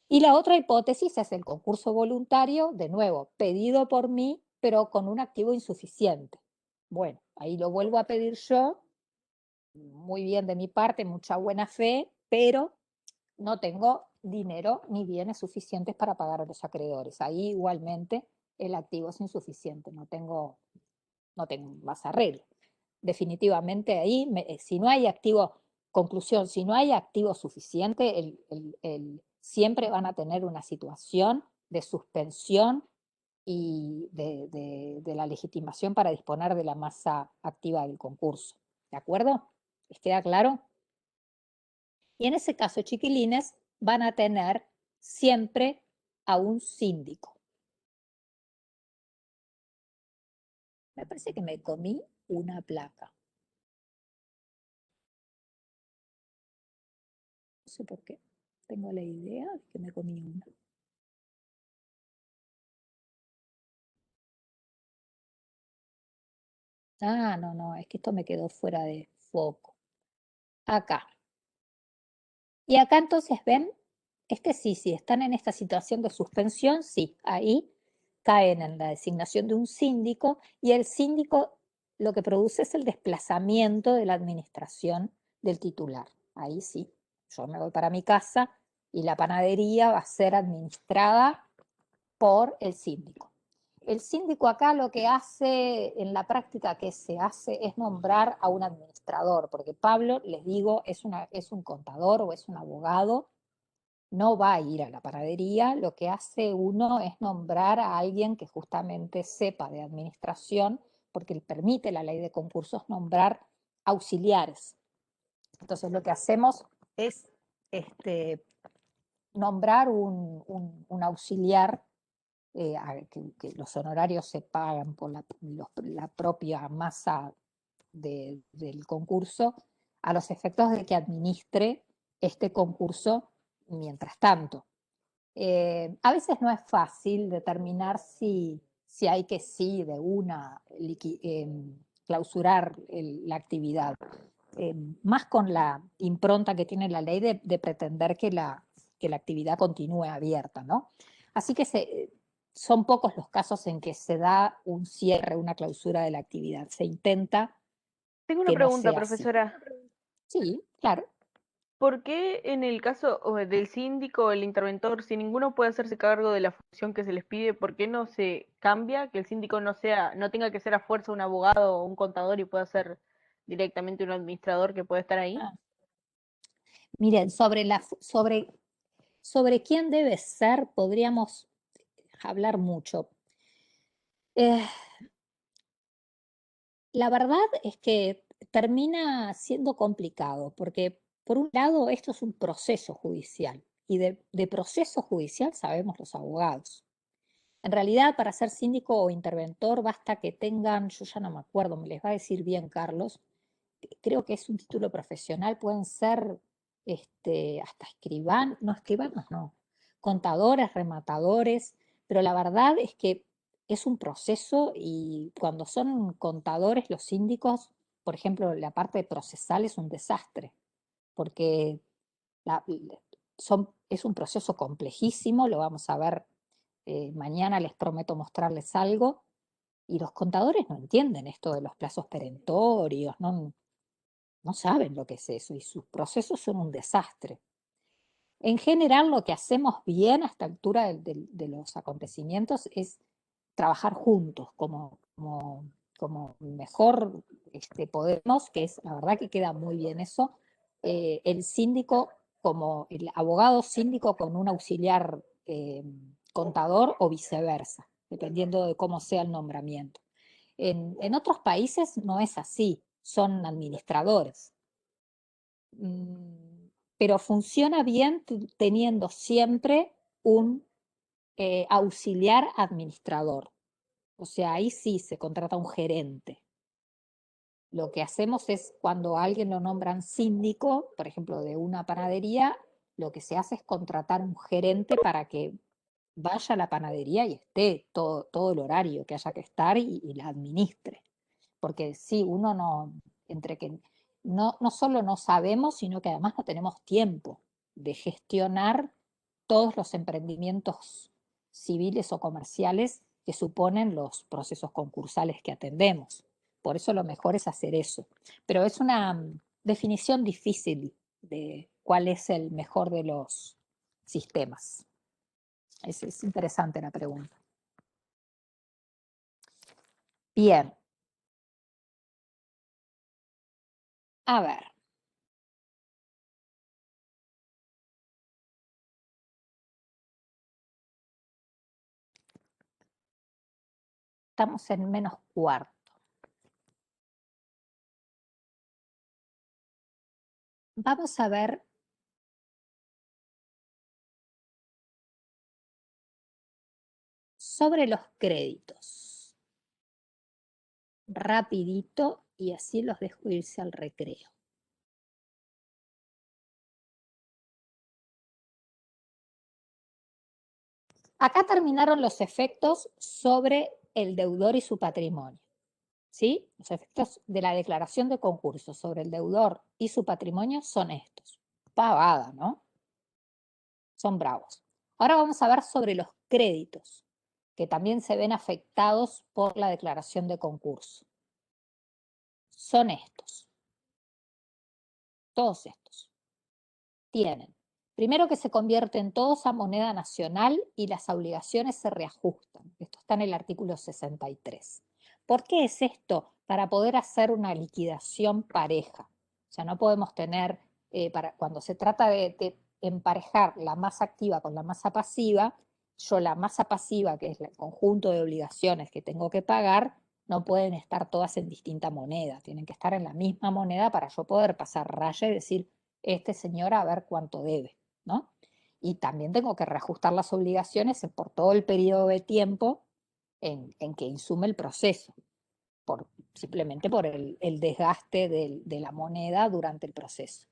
Y la otra hipótesis es el concurso voluntario, de nuevo, pedido por mí, pero con un activo insuficiente. Bueno, ahí lo vuelvo a pedir yo, muy bien de mi parte, mucha buena fe, pero no tengo dinero ni bienes suficientes para pagar a los acreedores. Ahí igualmente el activo es insuficiente, no tengo más arreglo. Definitivamente ahí, si no hay activo, conclusión, si no hay activo suficiente, siempre van a tener una situación de suspensión y de la legitimación para disponer de la masa activa del concurso. ¿De acuerdo? ¿Les queda claro? Y en ese caso, chiquilines, van a tener siempre a un síndico. Me parece que me comí una placa. No sé por qué. Tengo la idea de que me comí una. Ah, no, es que esto me quedó fuera de foco. Acá. Y acá entonces ven, sí, están en esta situación de suspensión, sí, ahí caen en la designación de un síndico y el síndico lo que produce es el desplazamiento de la administración del titular. Ahí sí, yo me voy para mi casa y la panadería va a ser administrada por el síndico. El síndico acá lo que hace en la práctica que se hace es nombrar a un administrador, porque Pablo, les digo, es un contador o es un abogado, no va a ir a la panadería, lo que hace uno es nombrar a alguien que justamente sepa de administración, porque le permite la ley de concursos nombrar auxiliares. Entonces lo que hacemos es nombrar un auxiliar, que los honorarios se pagan por la propia masa del concurso, a los efectos de que administre este concurso mientras tanto. A veces no es fácil determinar si hay que de una clausurar la actividad, más con la impronta que tiene la ley de pretender que la actividad continúe abierta, ¿no? Así que son pocos los casos en que se da un cierre, una clausura de la actividad. Se intenta Tengo una que no pregunta, sea así. profesora. Sí, claro. ¿Por qué en el caso del síndico o el interventor, si ninguno puede hacerse cargo de la función que se les pide, por qué no se cambia? Que el síndico no tenga que ser a fuerza un abogado o un contador y pueda ser directamente un administrador que puede estar ahí. Miren, sobre quién debe ser podríamos hablar mucho. La verdad es que termina siendo complicado, porque por un lado esto es un proceso judicial, y de proceso judicial sabemos los abogados. En realidad, para ser síndico o interventor basta que tengan, yo ya no me acuerdo, me les va a decir bien Carlos, creo que es un título profesional, pueden ser hasta escribanos no, contadores, rematadores, pero la verdad es que es un proceso y cuando son contadores los síndicos, por ejemplo, la parte procesal es un desastre, porque la- es un proceso complejísimo, lo vamos a ver mañana, les prometo mostrarles algo, y los contadores no entienden esto de los plazos perentorios, no saben lo que es eso y sus procesos son un desastre. En general, lo que hacemos bien a esta altura de los acontecimientos es trabajar juntos como mejor podemos, que es la verdad que queda muy bien eso. El síndico como el abogado síndico con un auxiliar contador o viceversa, dependiendo de cómo sea el nombramiento. En otros países no es así, son administradores. Pero funciona bien teniendo siempre un auxiliar administrador. O sea, ahí sí se contrata un gerente. Lo que hacemos es cuando a alguien lo nombran síndico, por ejemplo, de una panadería, lo que se hace es contratar un gerente para que vaya a la panadería y esté todo el horario que haya que estar y la administre. Porque sí, uno no, entre que no solo no sabemos, sino que además no tenemos tiempo de gestionar todos los emprendimientos civiles o comerciales que suponen los procesos concursales que atendemos. Por eso lo mejor es hacer eso. Pero es una definición difícil de cuál es el mejor de los sistemas. Es interesante la pregunta. Bien. A ver. Estamos en menos cuarto. Vamos a ver sobre los créditos. Rapidito y así los dejo irse al recreo. Acá terminaron los efectos sobre el deudor y su patrimonio. ¿Sí? Los efectos de la declaración de concurso sobre el deudor y su patrimonio son estos. Pavada, ¿no? Son bravos. Ahora vamos a ver sobre los créditos, que también se ven afectados por la declaración de concurso. Son estos. Todos estos. Tienen, primero que se convierten todos a moneda nacional y las obligaciones se reajustan. Esto está en el artículo 63. ¿Por qué es esto? Para poder hacer una liquidación pareja. O sea, no podemos tener, cuando se trata de emparejar la masa activa con la masa pasiva, yo la masa pasiva, que es el conjunto de obligaciones que tengo que pagar, no pueden estar todas en distinta moneda, tienen que estar en la misma moneda para yo poder pasar raya y decir, este señor a ver cuánto debe, ¿no? Y también tengo que reajustar las obligaciones por todo el periodo de tiempo en que insume el proceso, simplemente por el desgaste de la moneda durante el proceso.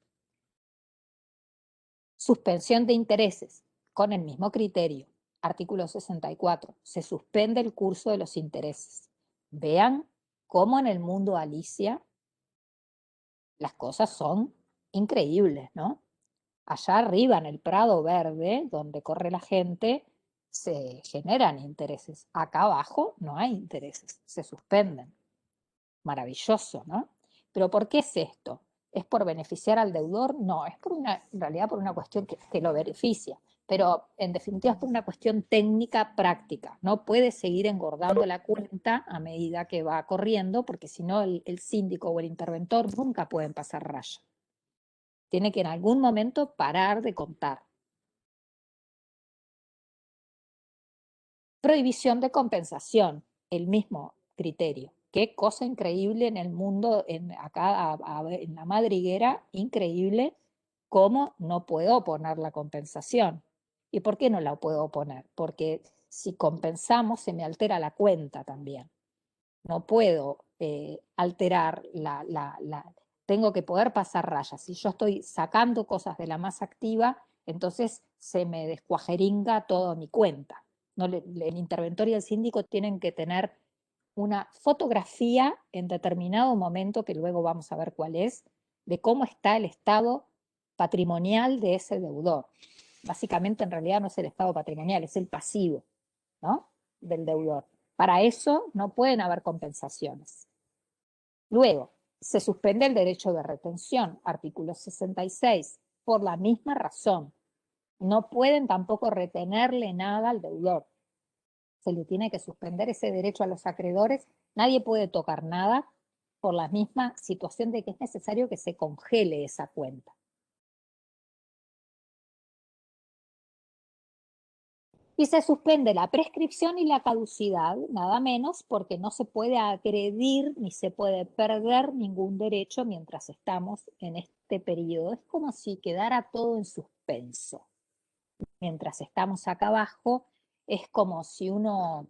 Suspensión de intereses, con el mismo criterio. Artículo 64. Se suspende el curso de los intereses. Vean cómo en el mundo Alicia las cosas son increíbles, ¿no? Allá arriba en el Prado Verde, donde corre la gente, se generan intereses. Acá abajo no hay intereses, se suspenden. Maravilloso, ¿no? Pero ¿por qué es esto? ¿Es por beneficiar al deudor? No, es en realidad por una cuestión que lo beneficia, pero en definitiva es por una cuestión técnica práctica. No puede seguir engordando la cuenta a medida que va corriendo, porque si no el síndico o el interventor nunca pueden pasar raya. Tiene que en algún momento parar de contar. Prohibición de compensación, el mismo criterio. qué cosa increíble en el mundo, acá en la madriguera, increíble cómo no puedo poner la compensación. ¿Y por qué no la puedo poner? Porque si compensamos se me altera la cuenta también. No puedo alterar tengo que poder pasar rayas. Si yo estoy sacando cosas de la masa activa, entonces se me descuajeringa toda mi cuenta. No el interventor y el síndico tienen que tener una fotografía en determinado momento, que luego vamos a ver cuál es, de cómo está el estado patrimonial de ese deudor. Básicamente, en realidad no es el estado patrimonial, es el pasivo, ¿no?, del deudor. Para eso no pueden haber compensaciones. Luego, se suspende el derecho de retención, artículo 66, por la misma razón. No pueden tampoco retenerle nada al deudor. Se le tiene que suspender ese derecho a los acreedores. Nadie puede tocar nada por la misma situación de que es necesario que se congele esa cuenta. Y se suspende la prescripción y la caducidad, nada menos, porque no se puede agredir ni se puede perder ningún derecho mientras estamos en este periodo. Es como si quedara todo en suspenso. Mientras estamos acá abajo, es como si uno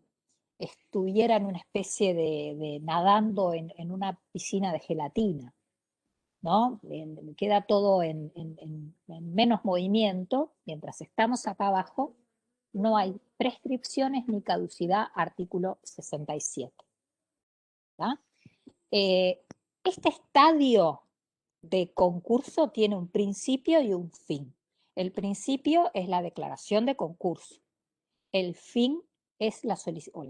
estuviera en una especie de nadando en una piscina de gelatina, ¿no? Queda todo en menos movimiento. Mientras estamos acá abajo, no hay prescripciones ni caducidad, artículo 67. Este estadio de concurso tiene un principio y un fin. El principio es la declaración de concurso. El fin es la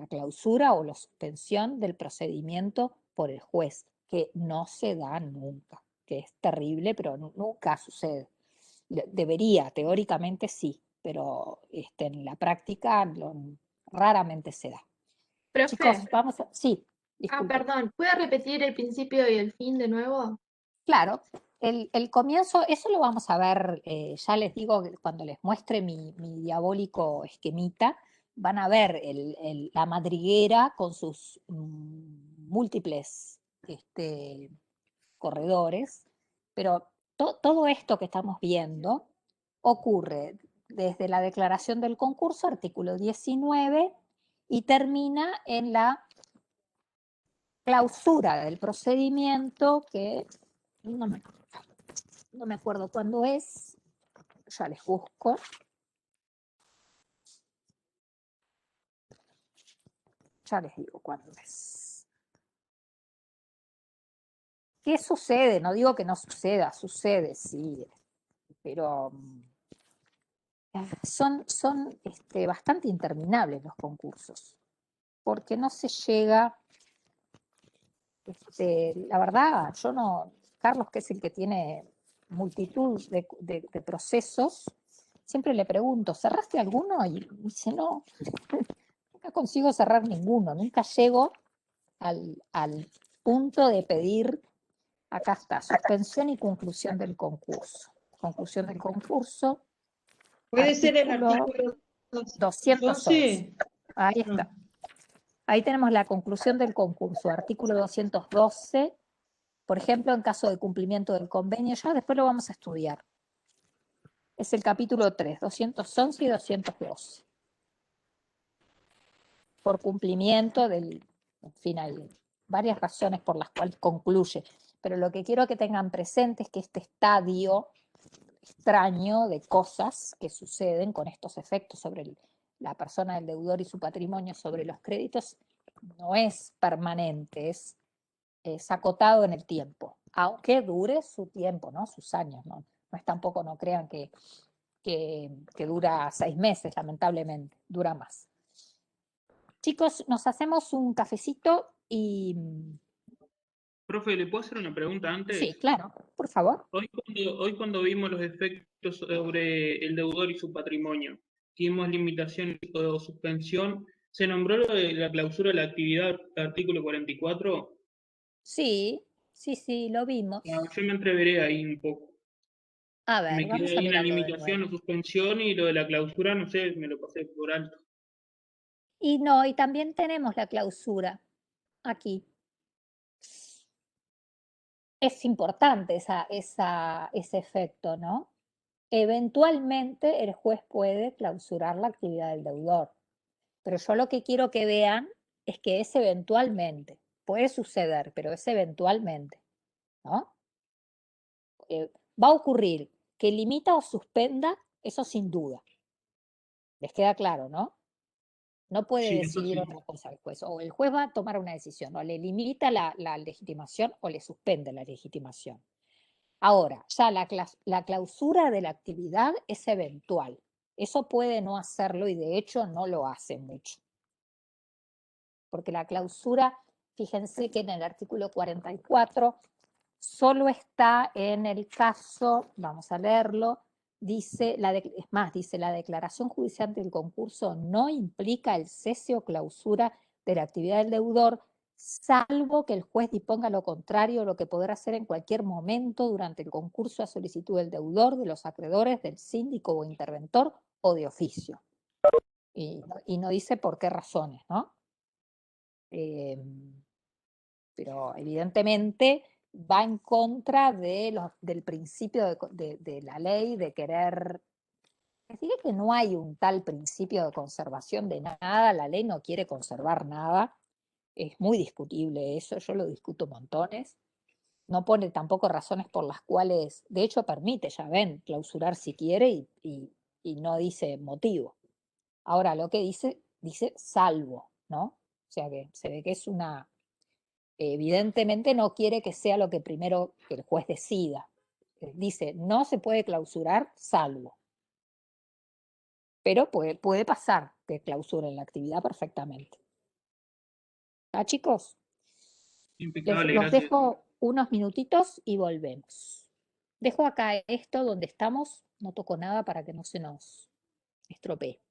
clausura o la suspensión del procedimiento por el juez, que no se da nunca, que es terrible, pero nunca sucede. Debería, teóricamente sí, pero en la práctica raramente se da. Profe. Chicos, vamos a... Sí, disculpe. Perdón, ¿puede repetir el principio y el fin de nuevo? Claro, el comienzo, eso lo vamos a ver, ya les digo, cuando les muestre mi diabólico esquemita, van a ver la madriguera con sus múltiples corredores, pero todo esto que estamos viendo ocurre desde la declaración del concurso, artículo 19, y termina en la clausura del procedimiento, que no me acuerdo cuándo es, ya les busco. Ya les digo cuándo es. ¿Qué sucede? No digo que no suceda, sucede, sí, pero son bastante interminables los concursos, porque no se llega, la verdad, yo no, Carlos, que es el que tiene multitud de procesos, siempre le pregunto, ¿cerraste alguno? Y dice, no, nunca consigo cerrar ninguno, nunca llego al punto de pedir, acá está, suspensión y conclusión del concurso. Conclusión del concurso. Puede ser el artículo 211. Ahí está. Ahí tenemos la conclusión del concurso, artículo 212, por ejemplo, en caso de cumplimiento del convenio, ya después lo vamos a estudiar. Es el capítulo 3, 211 y 212. Por cumplimiento del, en fin, hay varias razones por las cuales concluye, pero lo que quiero que tengan presente es que este estadio extraño de cosas que suceden con estos efectos sobre la persona del deudor y su patrimonio sobre los créditos no es permanente, es acotado en el tiempo, aunque dure su tiempo, ¿no? Sus años, ¿no? No es tampoco, no crean que dura 6 meses, lamentablemente, dura más. Chicos, nos hacemos un cafecito y... Profe, ¿le puedo hacer una pregunta antes? Sí, claro, por favor. Hoy cuando vimos los efectos sobre el deudor y su patrimonio, vimos limitación o suspensión, ¿se nombró lo de la clausura de la actividad, artículo 44? Sí, lo vimos. No, yo me entreveré ahí un poco. A ver, Me vamos quedé a ahí una mirarlo de limitación nuevo. o suspensión y lo de la clausura, no sé, me lo pasé por alto. Y no, y también tenemos la clausura aquí. es importante ese efecto, ¿no? Eventualmente el juez puede clausurar la actividad del deudor, pero yo lo que quiero que vean es que es eventualmente, puede suceder, pero es eventualmente, ¿no? Va a ocurrir que limita o suspenda, eso sin duda, les queda claro, ¿no? No puede Sí, eso decidir sí. otra cosa el juez, o el juez va a tomar una decisión, o le limita la legitimación o le suspende la legitimación. Ahora, ya la clausura de la actividad es eventual. Eso puede no hacerlo y de hecho no lo hace mucho. Porque la clausura, fíjense que en el artículo 44 solo está en el caso, vamos a leerlo, dice, es más, dice, la declaración judicial del concurso no implica el cese o clausura de la actividad del deudor, salvo que el juez disponga lo contrario, lo que podrá hacer en cualquier momento durante el concurso a solicitud del deudor, de los acreedores, del síndico o interventor o de oficio. Y no dice por qué razones, ¿no? Pero evidentemente va en contra del principio de la ley de querer. Es decir, que no hay un tal principio de conservación de nada, la ley no quiere conservar nada, es muy discutible eso, yo lo discuto montones. No pone tampoco razones por las cuales, de hecho permite, ya ven, clausurar si quiere y no dice motivo. Ahora, lo que dice salvo, ¿no? O sea que se ve que es evidentemente no quiere que sea lo que primero el juez decida. Dice, no se puede clausurar salvo. Pero puede pasar que clausuren la actividad perfectamente. ¿Ah, chicos? Impecable, Los gracias. dejo unos minutitos y volvemos. Dejo acá esto donde estamos, no toco nada para que no se nos estropee.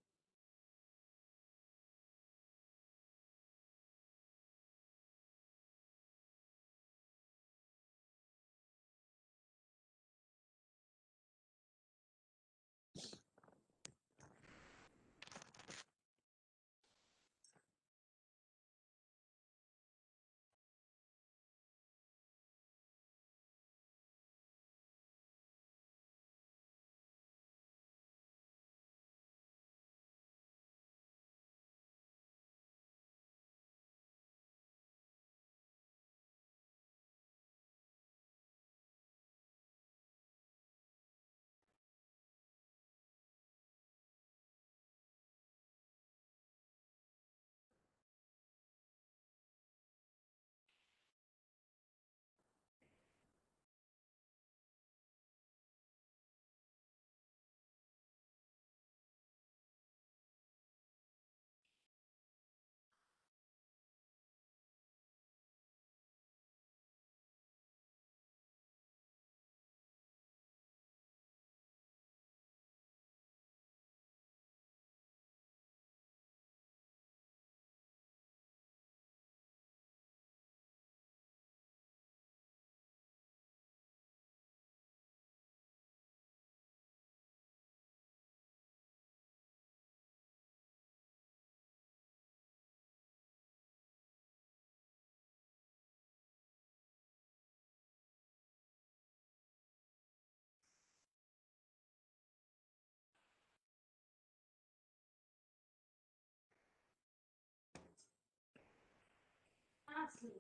Ah, sí.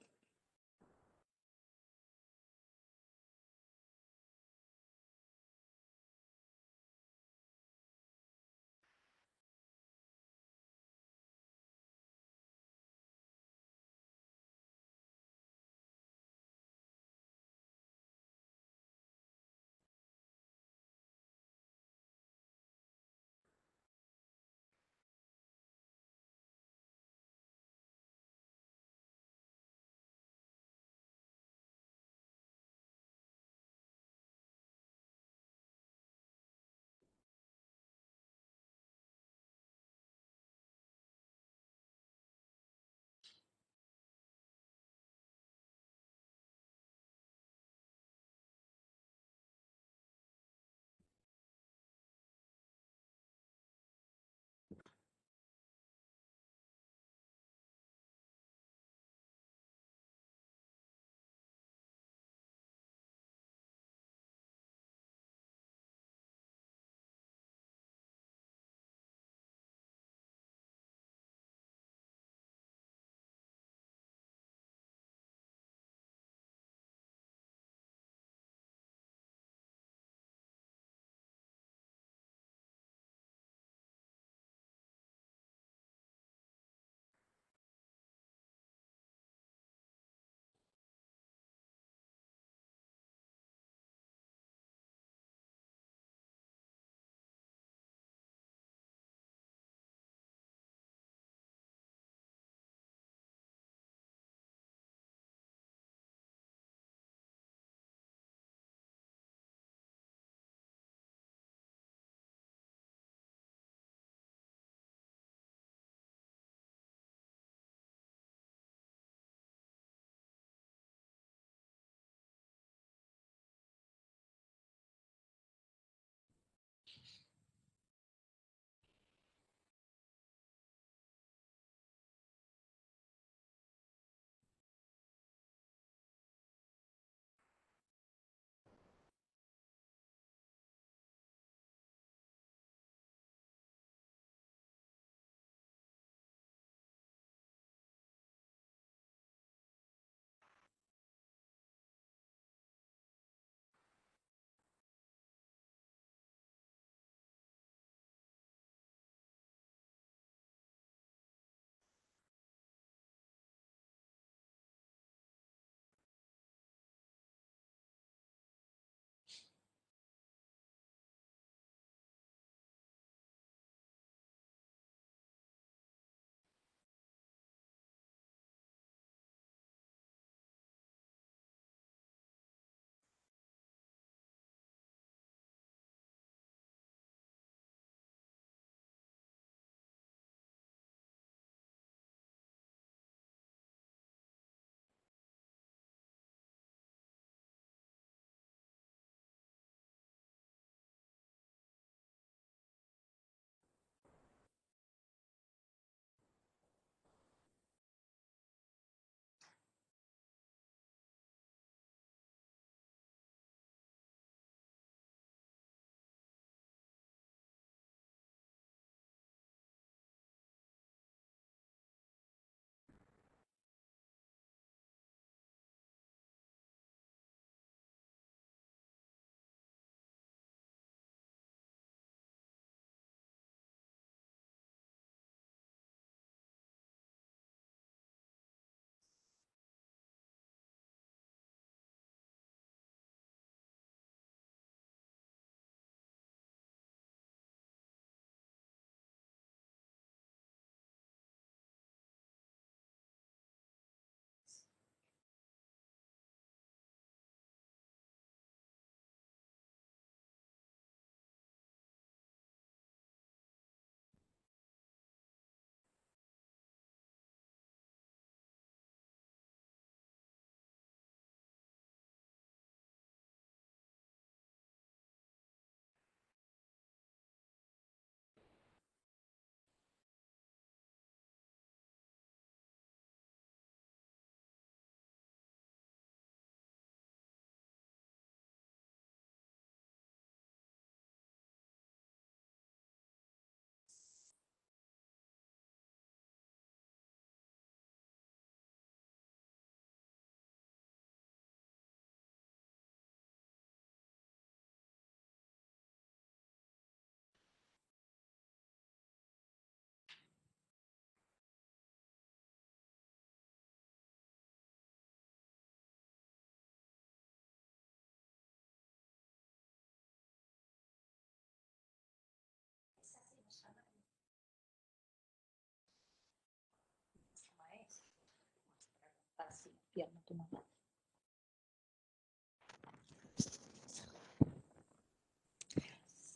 pierna tu mamá.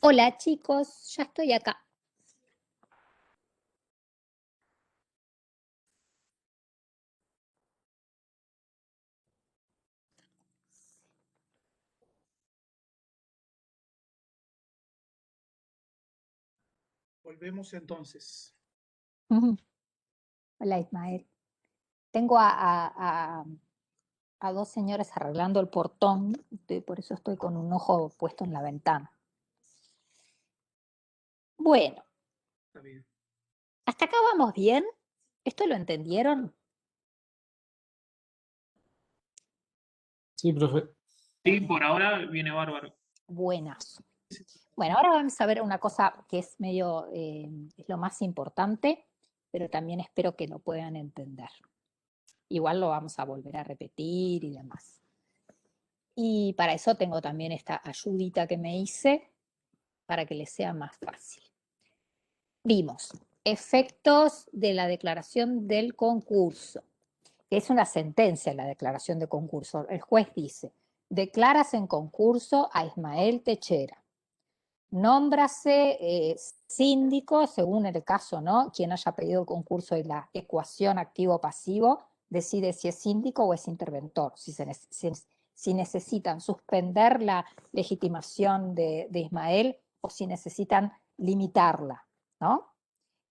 Hola chicos, ya estoy acá. Volvemos entonces. Hola Ismael. Tengo a dos señores arreglando el portón, por eso estoy con un ojo puesto en la ventana. Bueno, Está bien. ¿hasta acá vamos bien? ¿Esto lo entendieron? Sí, profe. Sí, por ahora viene bárbaro. Buenas. Bueno, ahora vamos a ver una cosa que es medio, es lo más importante, pero también espero que lo puedan entender. Igual lo vamos a volver a repetir y demás. Y para eso tengo también esta ayudita que me hice para que les sea más fácil. Vimos efectos de la declaración del concurso, que es una sentencia la declaración de concurso. El juez dice, declaras en concurso a Ismael Techera. Nómbrase síndico, según el caso, ¿no? Quien haya pedido el concurso y la ecuación activo-pasivo decide si es síndico o es interventor, si necesitan suspender la legitimación de Ismael o si necesitan limitarla, ¿no?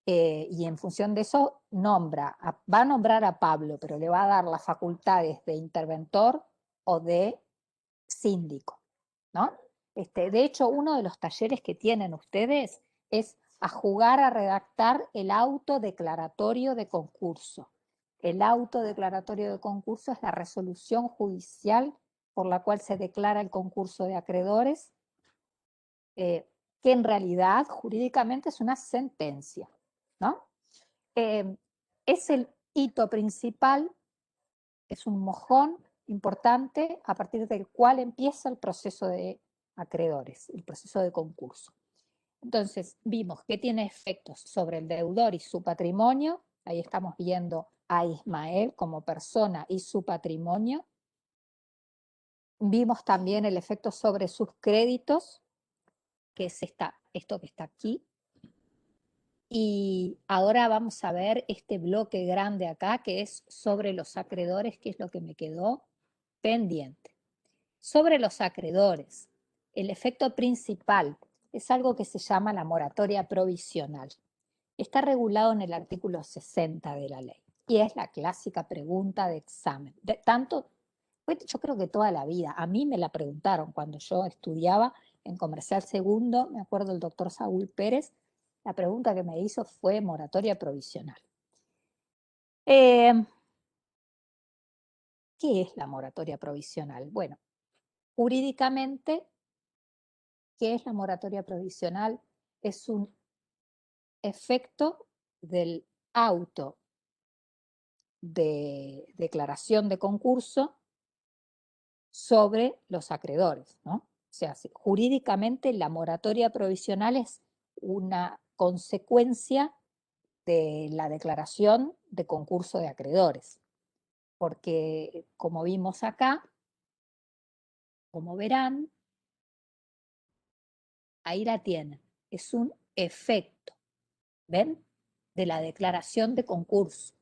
Y en función de eso va a nombrar a Pablo, pero le va a dar las facultades de interventor o de síndico, ¿no? De hecho, uno de los talleres que tienen ustedes es a jugar a redactar el auto declaratorio de concurso. El auto declaratorio de concurso es la resolución judicial por la cual se declara el concurso de acreedores, que en realidad jurídicamente es una sentencia, ¿no? Es el hito principal, es un mojón importante a partir del cual empieza el proceso de acreedores, el proceso de concurso. Entonces, vimos que tiene efectos sobre el deudor y su patrimonio. Ahí estamos viendo a Ismael como persona y su patrimonio. Vimos también el efecto sobre sus créditos, que es esto que está aquí. Y ahora vamos a ver este bloque grande acá, que es sobre los acreedores, que es lo que me quedó pendiente. Sobre los acreedores, el efecto principal es algo que se llama la moratoria provisional. Está regulado en el artículo 60 de la ley y es la clásica pregunta de examen. Yo creo que toda la vida, a mí me la preguntaron cuando yo estudiaba en Comercial Segundo, me acuerdo el doctor Saúl Pérez, la pregunta que me hizo fue moratoria provisional. ¿Qué es la moratoria provisional? Bueno, jurídicamente, ¿qué es la moratoria provisional? Es un efecto del auto de declaración de concurso sobre los acreedores, ¿no? O sea, jurídicamente la moratoria provisional es una consecuencia de la declaración de concurso de acreedores, porque como vimos acá, como verán, ahí la tienen, es un efecto, ¿ven? De la declaración de concurso.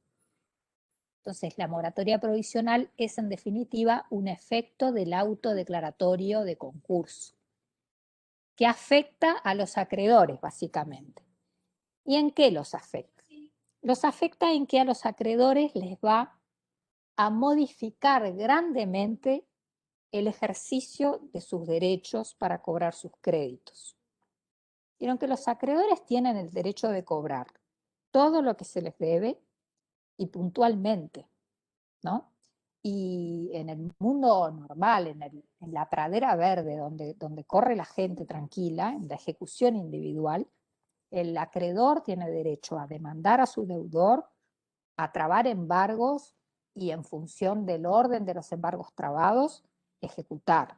Entonces, la moratoria provisional es en definitiva un efecto del auto declaratorio de concurso, que afecta a los acreedores, básicamente. ¿Y en qué los afecta? Los afecta en que a los acreedores les va a modificar grandemente el ejercicio de sus derechos para cobrar sus créditos. Vieron que los acreedores tienen el derecho de cobrar todo lo que se les debe y puntualmente, ¿no? Y en el mundo normal, en la pradera verde, donde corre la gente tranquila, en la ejecución individual, el acreedor tiene derecho a demandar a su deudor, a trabar embargos y en función del orden de los embargos trabados, ejecutar.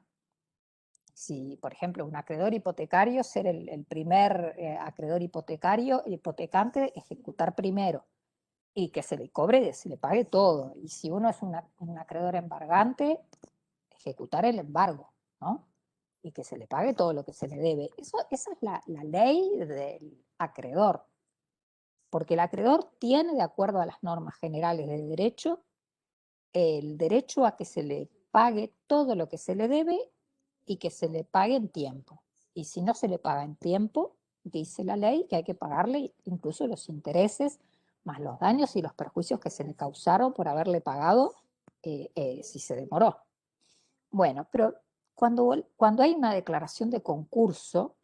Si, por ejemplo, un acreedor hipotecario, ser el primer acreedor hipotecario, hipotecante, ejecutar primero. y que se le cobre, se le pague todo. Y si uno es un acreedor embargante, ejecutar el embargo, ¿no? Y que se le pague todo lo que se le debe. Esa es la ley del acreedor, porque el acreedor tiene, de acuerdo a las normas generales del derecho, el derecho a que se le pague todo lo que se le debe y que se le pague en tiempo. Y si no se le paga en tiempo, dice la ley que hay que pagarle incluso los intereses, más los daños y los perjuicios que se le causaron por haberle pagado si se demoró. Bueno, pero cuando hay una declaración de concurso,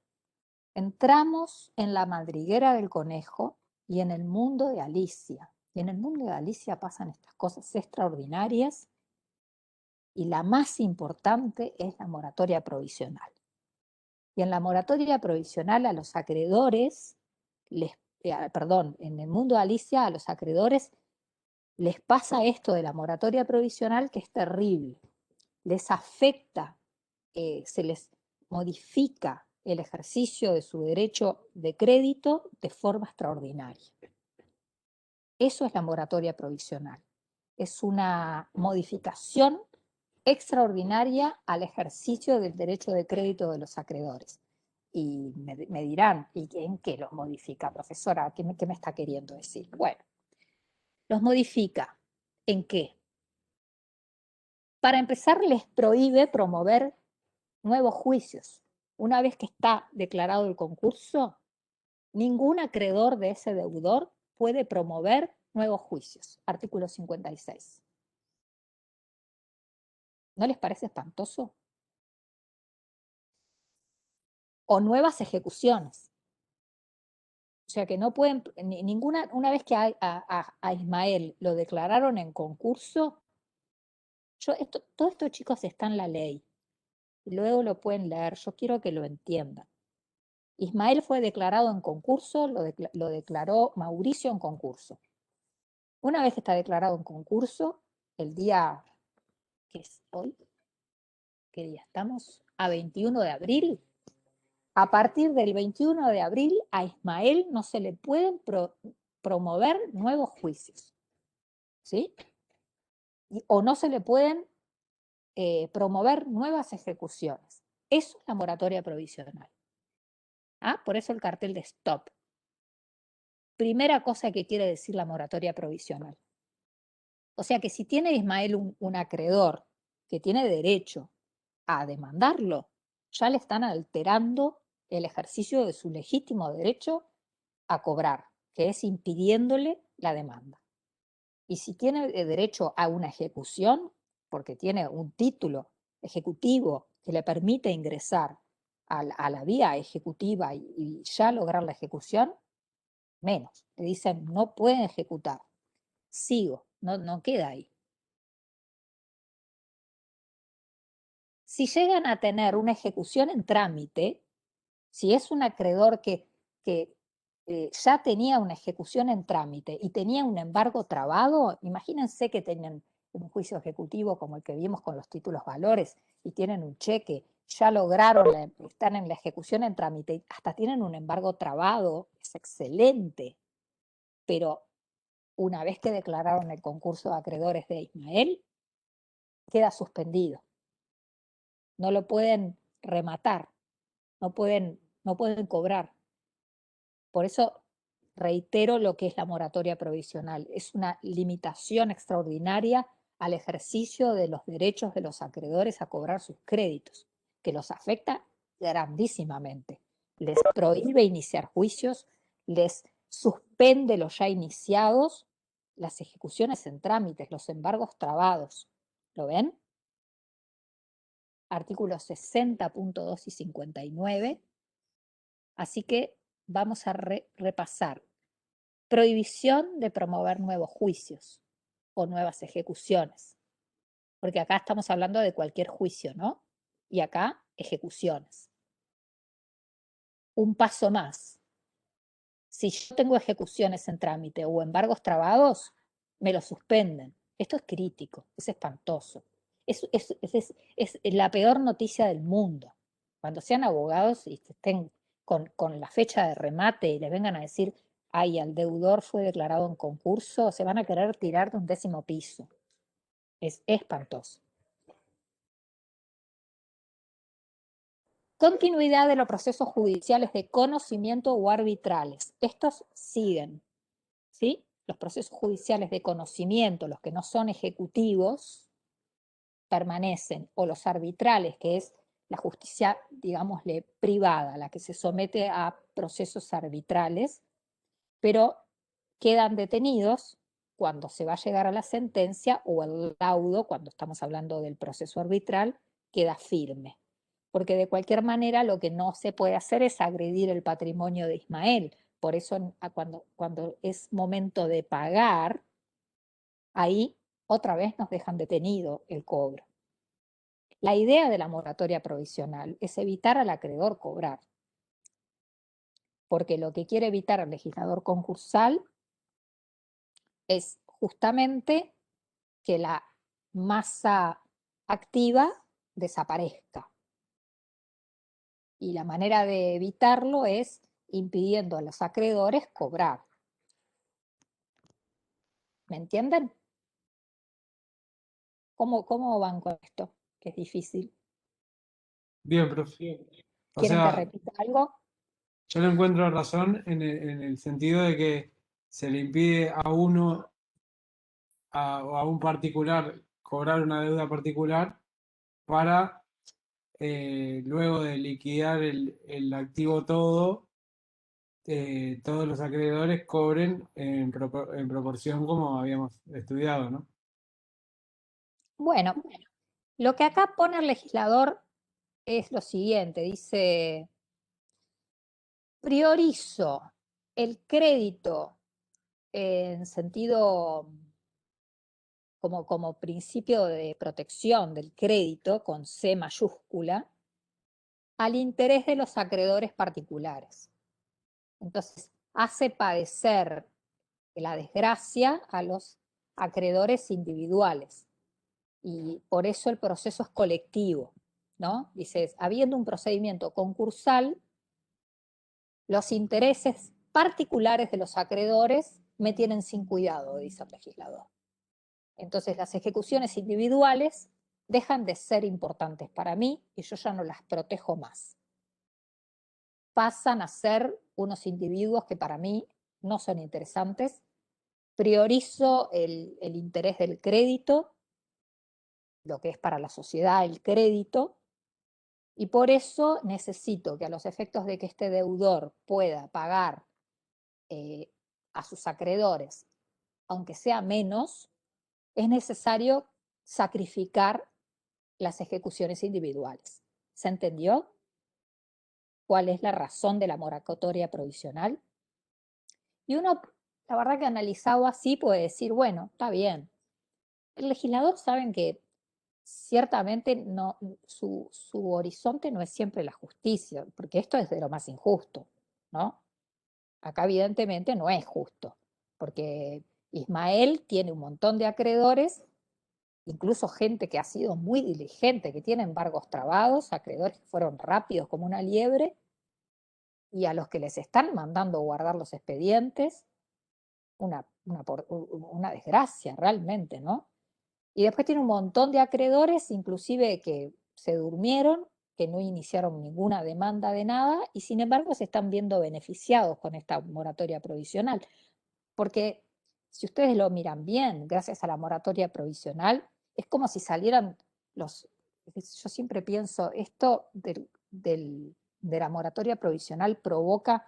entramos en la madriguera del conejo y en el mundo de Alicia. Y en el mundo de Alicia pasan estas cosas extraordinarias y la más importante es la moratoria provisional. Y en la moratoria provisional a los acreedores, en el mundo de Alicia a los acreedores les pasa esto de la moratoria provisional que es terrible. Les afecta, se les modifica el ejercicio de su derecho de crédito de forma extraordinaria. Eso es la moratoria provisional. Es una modificación extraordinaria al ejercicio del derecho de crédito de los acreedores. Y me dirán, ¿y en qué los modifica, profesora? ¿Qué me está queriendo decir? Bueno, los modifica ¿en qué? Para empezar, les prohíbe promover nuevos juicios. Una vez que está declarado el concurso, ningún acreedor de ese deudor puede promover nuevos juicios. Artículo 56. ¿No les parece espantoso? O nuevas ejecuciones. O sea que no pueden, una vez que a Ismael lo declararon en concurso, todo esto, chicos, está en la ley. Y luego lo pueden leer, yo quiero que lo entiendan. Ismael fue declarado en concurso, lo declaró Mauricio en concurso. Una vez que está declarado en concurso, el día, ¿qué es hoy? ¿Qué día estamos? A 21 de abril. A partir del 21 de abril a Ismael no se le pueden promover nuevos juicios, ¿sí? O no se le pueden promover nuevas ejecuciones. Eso es la moratoria provisional. Por eso el cartel de stop. Primera cosa que quiere decir la moratoria provisional. O sea que si tiene Ismael un acreedor que tiene derecho a demandarlo, ya le están alterando el ejercicio de su legítimo derecho a cobrar, que es impidiéndole la demanda. Y si tiene derecho a una ejecución, porque tiene un título ejecutivo que le permite ingresar a la vía ejecutiva y ya lograr la ejecución, menos. Le dicen, no pueden ejecutar. Sigo, no queda ahí. Si llegan a tener una ejecución en trámite, si es un acreedor que ya tenía una ejecución en trámite y tenía un embargo trabado, imagínense que tienen un juicio ejecutivo como el que vimos con los títulos valores y tienen un cheque, ya lograron, están en la ejecución en trámite, hasta tienen un embargo trabado, es excelente, pero una vez que declararon el concurso de acreedores de Ismael, queda suspendido. No lo pueden rematar, no pueden cobrar. Por eso reitero lo que es la moratoria provisional. Es una limitación extraordinaria al ejercicio de los derechos de los acreedores a cobrar sus créditos, que los afecta grandísimamente. Les prohíbe iniciar juicios, les suspende los ya iniciados, las ejecuciones en trámites, los embargos trabados. ¿Lo ven? Artículos 60.2 y 59. Así que vamos a repasar. Prohibición de promover nuevos juicios o nuevas ejecuciones. Porque acá estamos hablando de cualquier juicio, ¿no? Y acá, ejecuciones. Un paso más. Si yo tengo ejecuciones en trámite o embargos trabados, me los suspenden. Esto es crítico, es espantoso. Es la peor noticia del mundo. Cuando sean abogados y estén con la fecha de remate y les vengan a decir ay, el deudor fue declarado en concurso, se van a querer tirar de un 10º piso. Es espantoso. Continuidad de los procesos judiciales de conocimiento o arbitrales. Estos siguen, ¿sí? Los procesos judiciales de conocimiento, los que no son ejecutivos, permanecen, o los arbitrales, que es la justicia, digámosle, privada, la que se somete a procesos arbitrales, pero quedan detenidos cuando se va a llegar a la sentencia, o el laudo, cuando estamos hablando del proceso arbitral, queda firme. Porque de cualquier manera lo que no se puede hacer es agredir el patrimonio de Ismael. Por eso cuando es momento de pagar, ahí otra vez nos dejan detenido el cobro. La idea de la moratoria provisional es evitar al acreedor cobrar, porque lo que quiere evitar el legislador concursal es justamente que la masa activa desaparezca. Y la manera de evitarlo es impidiendo a los acreedores cobrar. ¿Me entienden? ¿Cómo van con esto? Que es difícil. Bien, profe. O ¿Quieren que sea, repita algo? yo le encuentro razón en el sentido de que se le impide a uno o a un particular cobrar una deuda particular para luego de liquidar el activo todo, todos los acreedores cobren en proporción como habíamos estudiado, ¿no? Bueno, lo que acá pone el legislador es lo siguiente, dice, priorizo el crédito en sentido como principio de protección del crédito, con C mayúscula, al interés de los acreedores particulares. Entonces, hace padecer la desgracia a los acreedores individuales. Y por eso el proceso es colectivo, ¿no? Dice, habiendo un procedimiento concursal, los intereses particulares de los acreedores me tienen sin cuidado, dice el legislador. Entonces las ejecuciones individuales dejan de ser importantes para mí y yo ya no las protejo más. Pasan a ser unos individuos que para mí no son interesantes. Priorizo el interés del crédito, lo que es para la sociedad el crédito, y por eso necesito que a los efectos de que este deudor pueda pagar a sus acreedores, aunque sea menos, es necesario sacrificar las ejecuciones individuales. ¿Se entendió? ¿Cuál es la razón de la moratoria provisional? Y uno, la verdad que analizado así puede decir, bueno, está bien. El legislador saben que ciertamente no, su horizonte no es siempre la justicia, porque esto es de lo más injusto, ¿no? Acá evidentemente no es justo, porque Ismael tiene un montón de acreedores, incluso gente que ha sido muy diligente, que tiene embargos trabados, acreedores que fueron rápidos como una liebre, y a los que les están mandando guardar los expedientes, una desgracia realmente, ¿no? Y después tiene un montón de acreedores, inclusive que se durmieron, que no iniciaron ninguna demanda de nada, y sin embargo se están viendo beneficiados con esta moratoria provisional. Porque si ustedes lo miran bien, gracias a la moratoria provisional, es como si salieran los... Yo siempre pienso, esto de la moratoria provisional provoca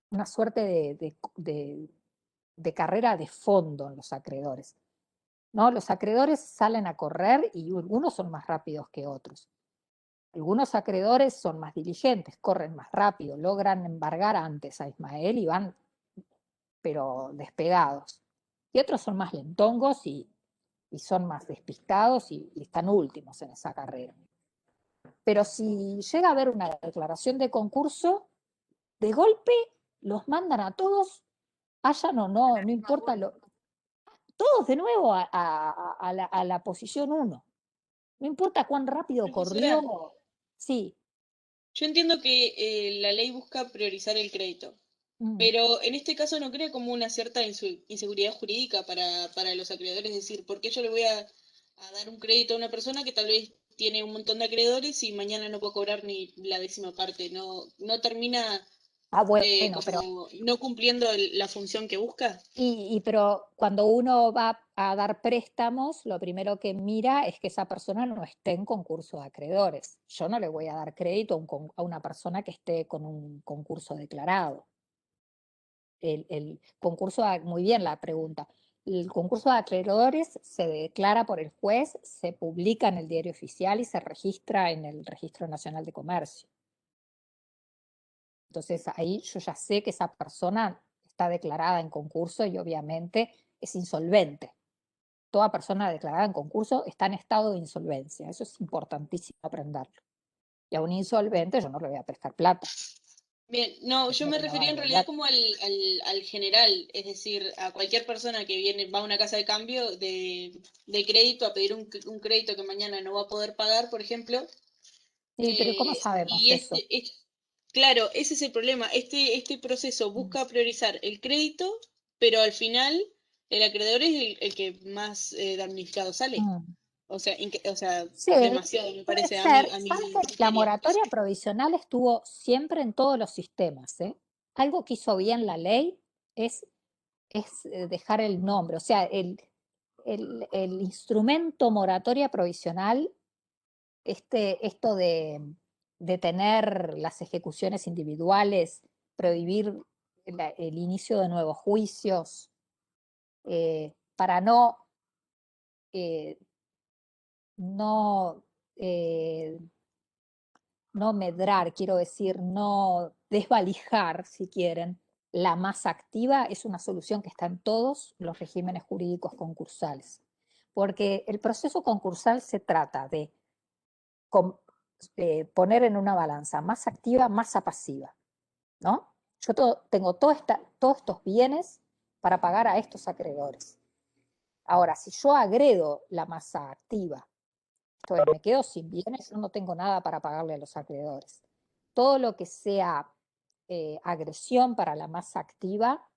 una suerte de carrera de fondo en los acreedores, ¿no? Los acreedores salen a correr y algunos son más rápidos que otros. Algunos acreedores son más diligentes, corren más rápido, logran embargar antes a Ismael y van, pero despegados. Y otros son más lentongos y son más despistados y están últimos en esa carrera. Pero si llega a haber una declaración de concurso, de golpe los mandan a todos, hayan o no, no importa, todos de nuevo a la posición 1. No importa cuán rápido Profesora, corrió. Sí, yo entiendo que la ley busca priorizar el crédito, Pero en este caso no crea como una cierta inseguridad jurídica para los acreedores, es decir, ¿por qué yo le voy a dar un crédito a una persona que tal vez tiene un montón de acreedores y mañana no puedo cobrar ni la décima parte? No termina Bueno, pero como no cumpliendo la función que busca. pero cuando uno va a dar préstamos, lo primero que mira es que esa persona no esté en concurso de acreedores. Yo no le voy a dar crédito a una persona que esté con un concurso declarado. El concurso, muy bien la pregunta. El concurso de acreedores se declara por el juez, se publica en el diario oficial y se registra en el Registro Nacional de Comercio. Entonces ahí yo ya sé que esa persona está declarada en concurso y obviamente es insolvente. Toda persona declarada en concurso está en estado de insolvencia. Eso es importantísimo aprenderlo. Y a un insolvente yo no le voy a prestar plata. Bien, no, yo me No va refería a en realidad devolver. como al general, es decir, a cualquier persona que va a una casa de cambio de crédito a pedir un crédito que mañana no va a poder pagar, por ejemplo. Sí, pero ¿cómo sabemos Y eso? claro, ese es el problema. Este proceso busca priorizar el crédito, pero al final el acreedor es el que más damnificado sale. O sea, Sí, demasiado me puede parece ser. a mi ¿Saben que la criterio. moratoria provisional estuvo siempre en todos los sistemas? Algo que hizo bien la ley es dejar el nombre. O sea, el instrumento moratoria provisional, esto de tener las ejecuciones individuales, prohibir el inicio de nuevos juicios, para eh, no, eh, no medrar, quiero decir, no desvalijar, si quieren, la masa activa, es una solución que está en todos los regímenes jurídicos concursales. Porque el proceso concursal se trata de poner en una balanza masa activa, masa pasiva, ¿no? Yo tengo todos estos bienes para pagar a estos acreedores. Ahora, si yo agredo la masa activa, esto es, me quedo sin bienes, yo no tengo nada para pagarle a los acreedores. Todo lo que sea agresión para la masa activa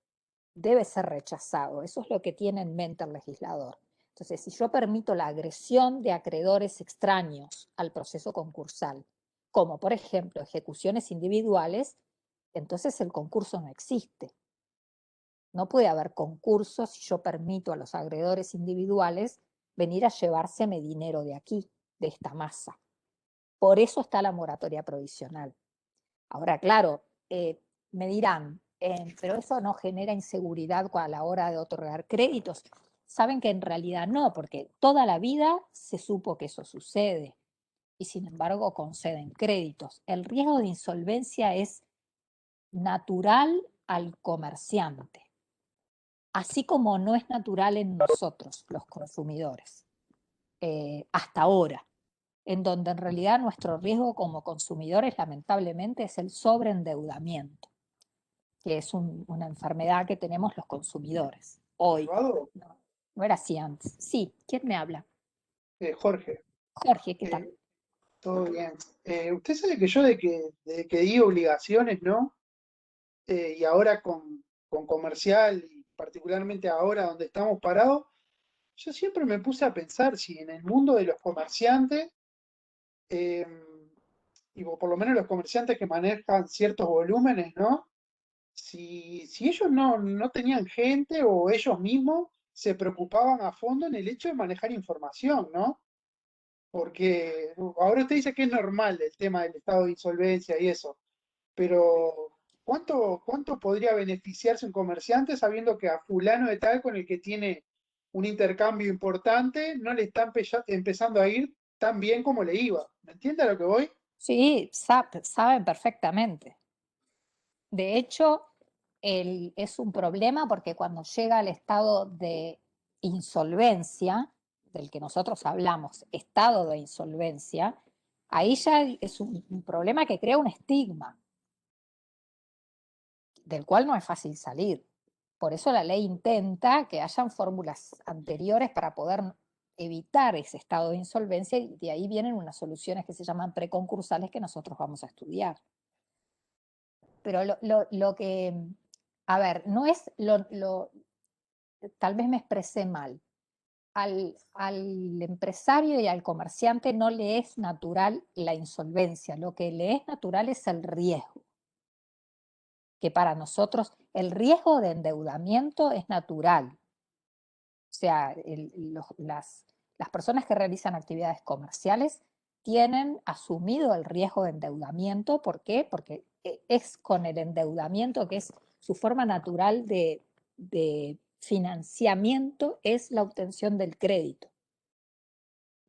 debe ser rechazado. Eso es lo que tiene en mente el legislador. Entonces, si yo permito la agresión de acreedores extraños al proceso concursal, como por ejemplo ejecuciones individuales, entonces el concurso no existe. No puede haber concurso si yo permito a los acreedores individuales venir a llevárseme dinero de aquí, de esta masa. Por eso está la moratoria provisional. Ahora, claro, me dirán, pero eso no genera inseguridad a la hora de otorgar créditos. Saben que en realidad no, porque toda la vida se supo que eso sucede y sin embargo conceden créditos. El riesgo de insolvencia es natural al comerciante, así como no es natural en nosotros, los consumidores, hasta ahora, en donde en realidad nuestro riesgo como consumidores lamentablemente es el sobreendeudamiento, que es una enfermedad que tenemos los consumidores hoy. ¿Privado? No era así antes. Sí, ¿quién me habla? Jorge. Jorge, ¿qué tal? Todo bien. Usted sabe que yo de que di obligaciones, ¿no? Y ahora con comercial y particularmente ahora donde estamos parados, yo siempre me puse a pensar si en el mundo de los comerciantes, eh, y por lo menos los comerciantes que manejan ciertos volúmenes, ¿no? Si ellos no tenían gente o ellos mismos se preocupaban a fondo en el hecho de manejar información, ¿no? Porque ahora usted dice que es normal el tema del estado de insolvencia y eso, pero ¿cuánto podría beneficiarse un comerciante sabiendo que a fulano de tal con el que tiene un intercambio importante no le está empezando a ir tan bien como le iba? ¿Me entiende a lo que voy? Sí, saben perfectamente. De hecho, es un problema porque cuando llega al estado de insolvencia, del que nosotros hablamos, estado de insolvencia, ahí ya es un problema que crea un estigma, del cual no es fácil salir. Por eso la ley intenta que hayan fórmulas anteriores para poder evitar ese estado de insolvencia y de ahí vienen unas soluciones que se llaman preconcursales que nosotros vamos a estudiar. Pero lo que A ver, no es tal vez me expresé mal. Al empresario y al comerciante no le es natural la insolvencia, lo que le es natural es el riesgo, que para nosotros el riesgo de endeudamiento es natural. O sea, las personas que realizan actividades comerciales tienen asumido el riesgo de endeudamiento. ¿Por qué? Porque es con el endeudamiento, que es su forma natural de financiamiento, es la obtención del crédito.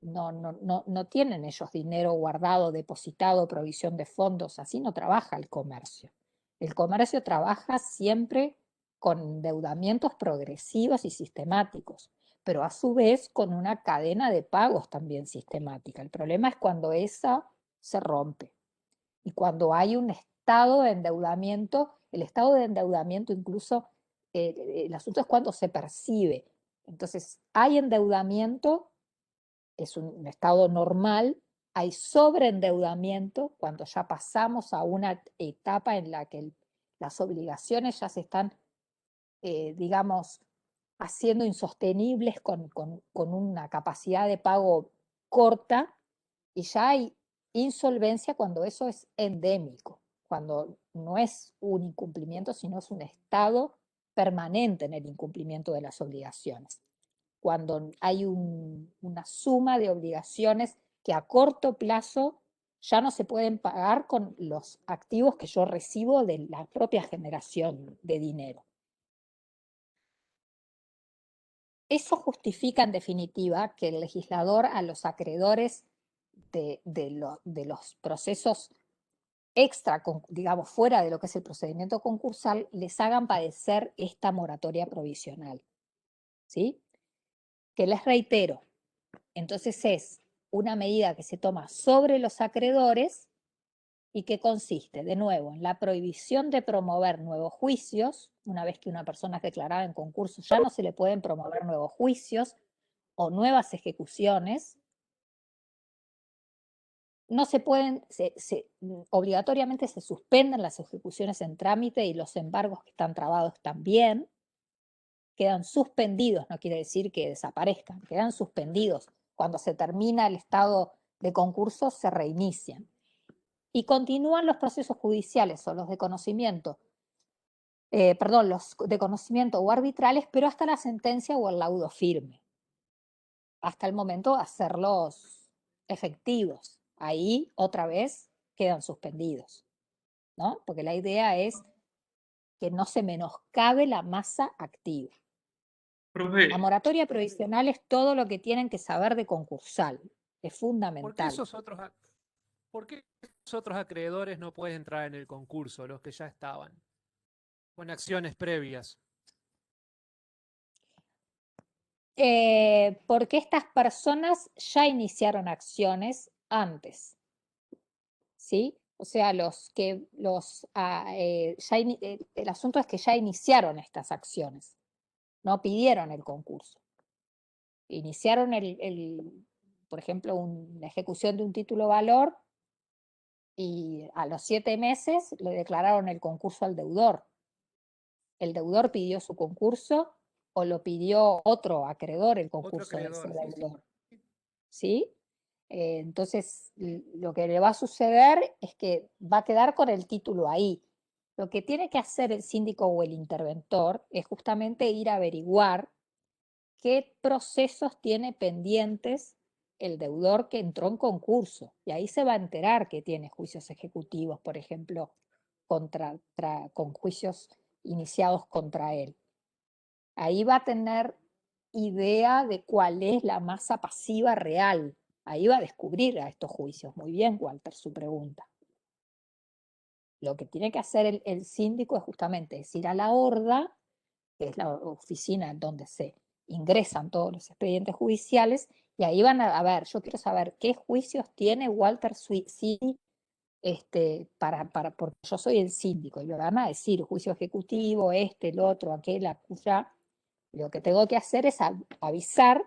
No tienen ellos dinero guardado, depositado, provisión de fondos, así no trabaja el comercio. El comercio trabaja siempre con endeudamientos progresivos y sistemáticos, pero a su vez con una cadena de pagos también sistemática. El problema es cuando esa se rompe y cuando hay un estado de endeudamiento. El estado de endeudamiento incluso, el asunto es cuando se percibe. Entonces, hay endeudamiento, es un estado normal, hay sobreendeudamiento cuando ya pasamos a una etapa en la que las obligaciones ya se están, digamos, haciendo insostenibles con una capacidad de pago corta, y ya hay insolvencia cuando eso es endémico, cuando no es un incumplimiento, sino es un estado permanente en el incumplimiento de las obligaciones. Cuando hay una suma de obligaciones que a corto plazo ya no se pueden pagar con los activos que yo recibo de la propia generación de dinero. Eso justifica, en definitiva, que el legislador a los acreedores de los procesos extra, digamos, fuera de lo que es el procedimiento concursal, les hagan padecer esta moratoria provisional. ¿Sí? Que les reitero, entonces es una medida que se toma sobre los acreedores y que consiste, de nuevo, en la prohibición de promover nuevos juicios. Una vez que una persona es declarada en concurso, ya no se le pueden promover nuevos juicios o nuevas ejecuciones. No se pueden, obligatoriamente se suspenden las ejecuciones en trámite y los embargos que están trabados también. Quedan suspendidos, no quiere decir que desaparezcan, quedan suspendidos. Cuando se termina el estado de concurso, se reinician. Y continúan los procesos judiciales o los de conocimiento, los de conocimiento o arbitrales, pero hasta la sentencia o el laudo firme. Hasta el momento de hacerlos efectivos. Ahí, otra vez, quedan suspendidos, ¿no? Porque la idea es que no se menoscabe la masa activa. Profe, La moratoria provisional es todo lo que tienen que saber de concursal. Es ¿Por qué fundamental. por qué esos otros acreedores no pueden entrar en el concurso, los que ya estaban, con acciones previas? Porque estas personas ya iniciaron acciones antes, ¿sí? O sea, el asunto es que ya iniciaron estas acciones, no pidieron el concurso. Iniciaron por ejemplo, la ejecución de un título valor y a los 7 meses le declararon el concurso al deudor. El deudor pidió su concurso o lo pidió otro acreedor el concurso de ese deudor. ¿Sí? Entonces, lo que le va a suceder es que va a quedar con el título ahí. Lo que tiene que hacer el síndico o el interventor es justamente ir a averiguar qué procesos tiene pendientes el deudor que entró en concurso. Y ahí se va a enterar que tiene juicios ejecutivos, por ejemplo, con juicios iniciados contra él. Ahí va a tener idea de cuál es la masa pasiva real. Ahí va a descubrir a estos juicios. Muy bien, Walter, su pregunta. Lo que tiene que hacer el síndico es justamente ir a la horda, que es la oficina en donde se ingresan todos los expedientes judiciales, y ahí van a ver, yo quiero saber qué juicios tiene Walter City, porque yo soy el síndico, y me van a decir juicio ejecutivo, el otro, aquel, acuya. Lo que tengo que hacer es avisar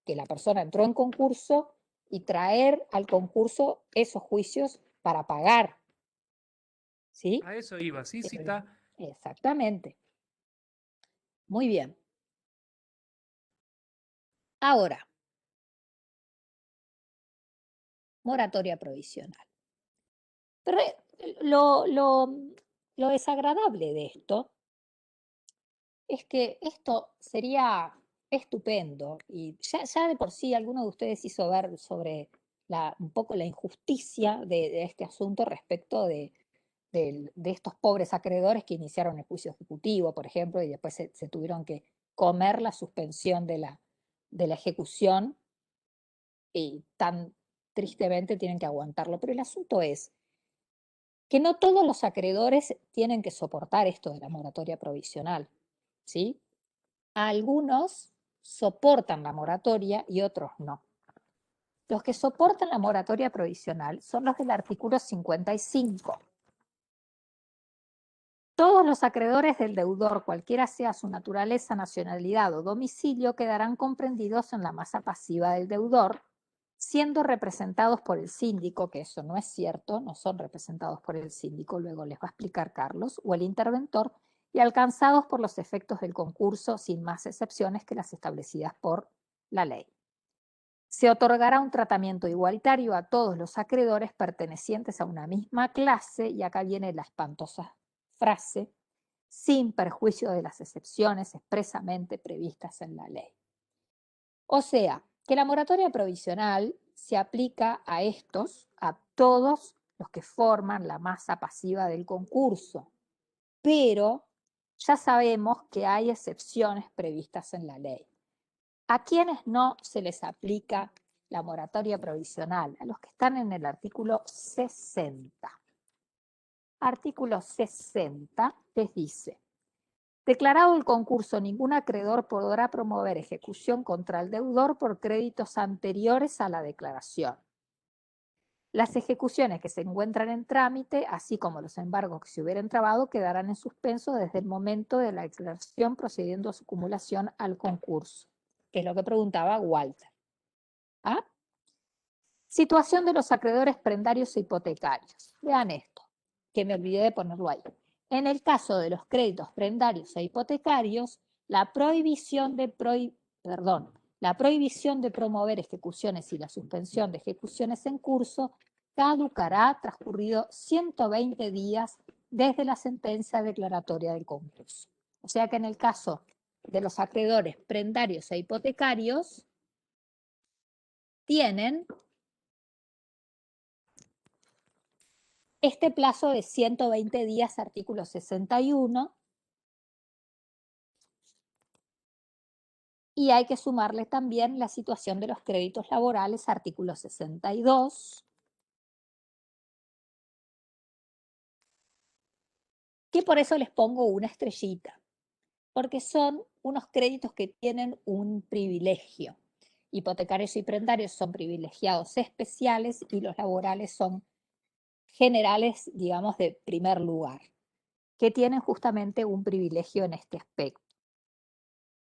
que la persona entró en concurso y traer al concurso esos juicios para pagar. ¿Sí? A eso iba, sí, sí está. Exactamente. Muy bien. Ahora, moratoria provisional. Pero lo desagradable de esto es que esto sería estupendo y ya de por sí alguno de ustedes hizo ver sobre un poco la injusticia de este asunto respecto de estos pobres acreedores que iniciaron el juicio ejecutivo, por ejemplo, y después se tuvieron que comer la suspensión de la ejecución y tan tristemente tienen que aguantarlo. Pero el asunto es que no todos los acreedores tienen que soportar esto de la moratoria provisional, ¿sí? Algunos soportan la moratoria y otros no. Los que soportan la moratoria provisional son los del artículo 55. Todos los acreedores del deudor, cualquiera sea su naturaleza, nacionalidad o domicilio, quedarán comprendidos en la masa pasiva del deudor, siendo representados por el síndico, que eso no es cierto, no son representados por el síndico, luego les va a explicar Carlos, o el interventor, y alcanzados por los efectos del concurso sin más excepciones que las establecidas por la ley. Se otorgará un tratamiento igualitario a todos los acreedores pertenecientes a una misma clase, y acá viene la espantosa frase, sin perjuicio de las excepciones expresamente previstas en la ley. O sea, que la moratoria provisional se aplica a todos los que forman la masa pasiva del concurso, pero ya sabemos que hay excepciones previstas en la ley. ¿A quiénes no se les aplica la moratoria provisional? A los que están en el artículo 60. Artículo 60 les dice: declarado el concurso, ningún acreedor podrá promover ejecución contra el deudor por créditos anteriores a la declaración. Las ejecuciones que se encuentran en trámite, así como los embargos que se hubieran trabado, quedarán en suspenso desde el momento de la declaración, procediendo a su acumulación al concurso, que es lo que preguntaba Walter. ¿Ah? Situación de los acreedores prendarios e hipotecarios. Vean esto, que me olvidé de ponerlo ahí. En el caso de los créditos prendarios e hipotecarios, la prohibición de promover ejecuciones y la suspensión de ejecuciones en curso caducará transcurrido 120 días desde la sentencia declaratoria del concurso. O sea que en el caso de los acreedores prendarios e hipotecarios, tienen este plazo de 120 días, artículo 61, y hay que sumarle también la situación de los créditos laborales, artículo 62, que por eso les pongo una estrellita, porque son unos créditos que tienen un privilegio. Hipotecarios y prendarios son privilegiados especiales y los laborales son generales, digamos, de primer lugar, que tienen justamente un privilegio en este aspecto.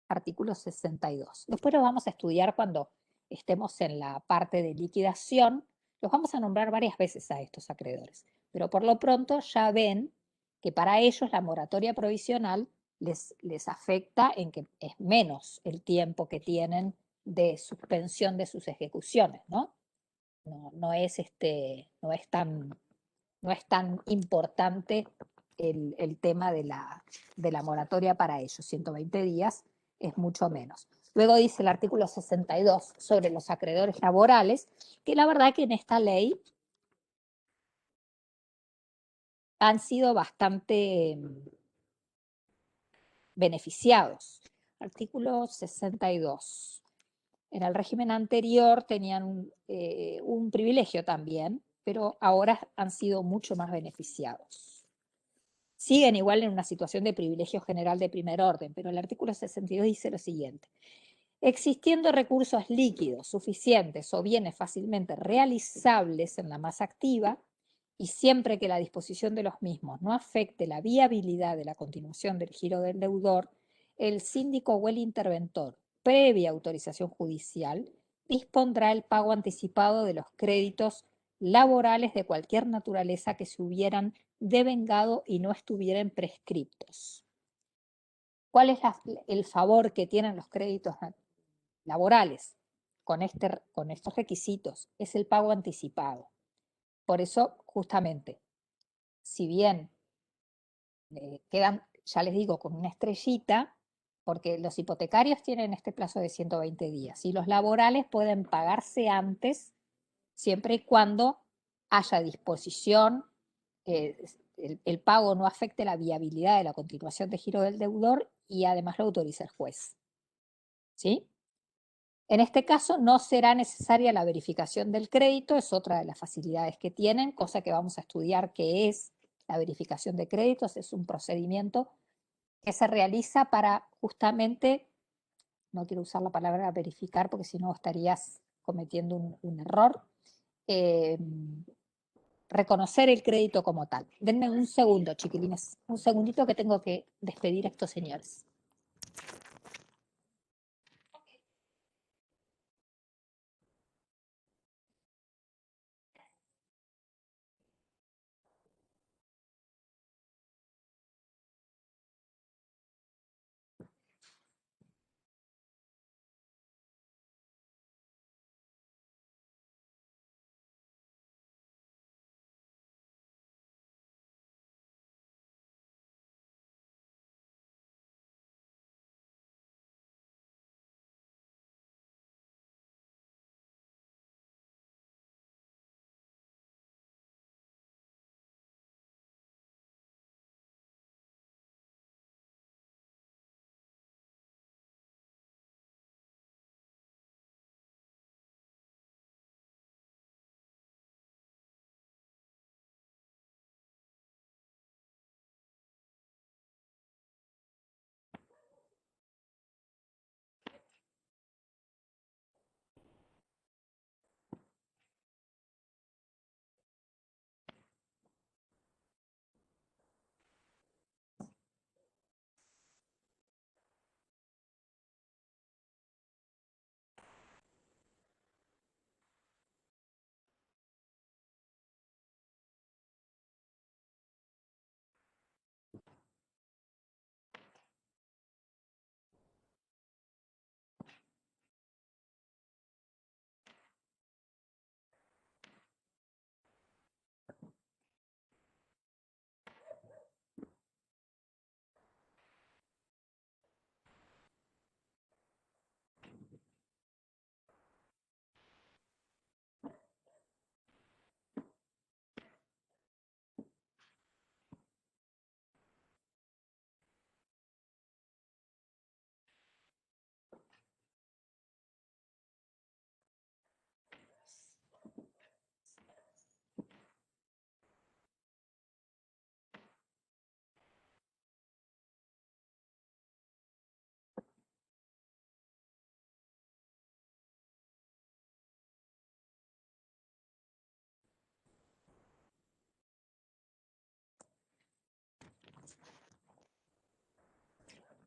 Artículo 62. Después lo vamos a estudiar cuando estemos en la parte de liquidación. Los vamos a nombrar varias veces a estos acreedores, pero por lo pronto ya ven que para ellos la moratoria provisional les afecta en que es menos el tiempo que tienen de suspensión de sus ejecuciones, ¿no? No es tan importante el tema de la moratoria para ellos. 120 días es mucho menos. Luego dice el artículo 62 sobre los acreedores laborales, que la verdad que en esta ley han sido bastante beneficiados. Artículo 62. En el régimen anterior tenían un privilegio también, pero ahora han sido mucho más beneficiados. Siguen igual en una situación de privilegio general de primer orden, pero el artículo 62 dice lo siguiente: existiendo recursos líquidos suficientes o bienes fácilmente realizables en la masa activa, y siempre que la disposición de los mismos no afecte la viabilidad de la continuación del giro del deudor, el síndico o el interventor, previa autorización judicial, dispondrá el pago anticipado de los créditos laborales de cualquier naturaleza que se hubieran devengado y no estuvieran prescriptos. ¿Cuál es el favor que tienen los créditos laborales con estos requisitos? Es el pago anticipado. Por eso, justamente, si bien quedan, ya les digo, con una estrellita, porque los hipotecarios tienen este plazo de 120 días y los laborales pueden pagarse antes, siempre y cuando haya disposición, el pago no afecte la viabilidad de la continuación de giro del deudor y además lo autoriza el juez. ¿Sí? En este caso no será necesaria la verificación del crédito, es otra de las facilidades que tienen, cosa que vamos a estudiar qué es la verificación de créditos. Es un procedimiento que se realiza para justamente, no quiero usar la palabra verificar porque si no estarías cometiendo un error, reconocer el crédito como tal. Denme un segundo, chiquilines, un segundito que tengo que despedir a estos señores.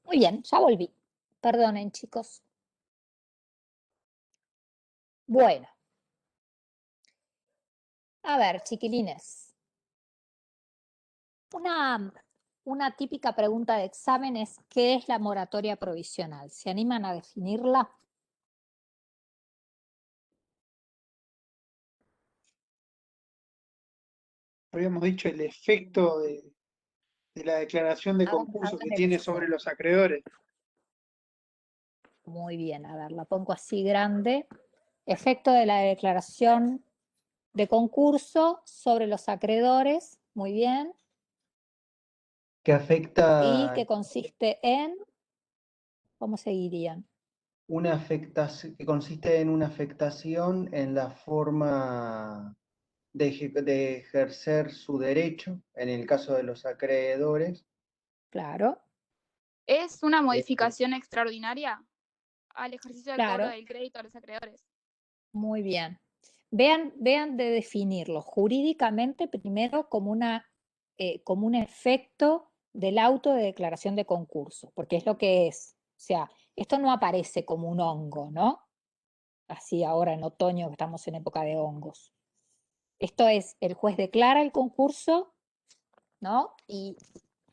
Muy bien, ya volví. Perdonen, chicos. Bueno, a ver, chiquilines. Una típica pregunta de examen es, ¿qué es la moratoria provisional? ¿Se animan a definirla? Habíamos dicho el efecto de la declaración de concurso que el tiene sobre efecto. los acreedores. Muy bien, a ver, la pongo así grande. Efecto de la declaración de concurso sobre los acreedores, muy bien, Que y afecta que consiste en, ¿cómo seguirían? una afectación, que consiste en una afectación en la forma de ejercer su derecho, en el caso de los acreedores. Claro, ¿Es una Eh, modificación extraordinaria al ejercicio del cobro claro, del crédito a los acreedores? muy bien. Vean de definirlo jurídicamente primero como un efecto del auto de declaración de concurso, porque es lo que es. O sea, esto no aparece como un hongo, ¿no? Así ahora en otoño que estamos en época de hongos. Esto es, el juez declara el concurso, ¿no? Y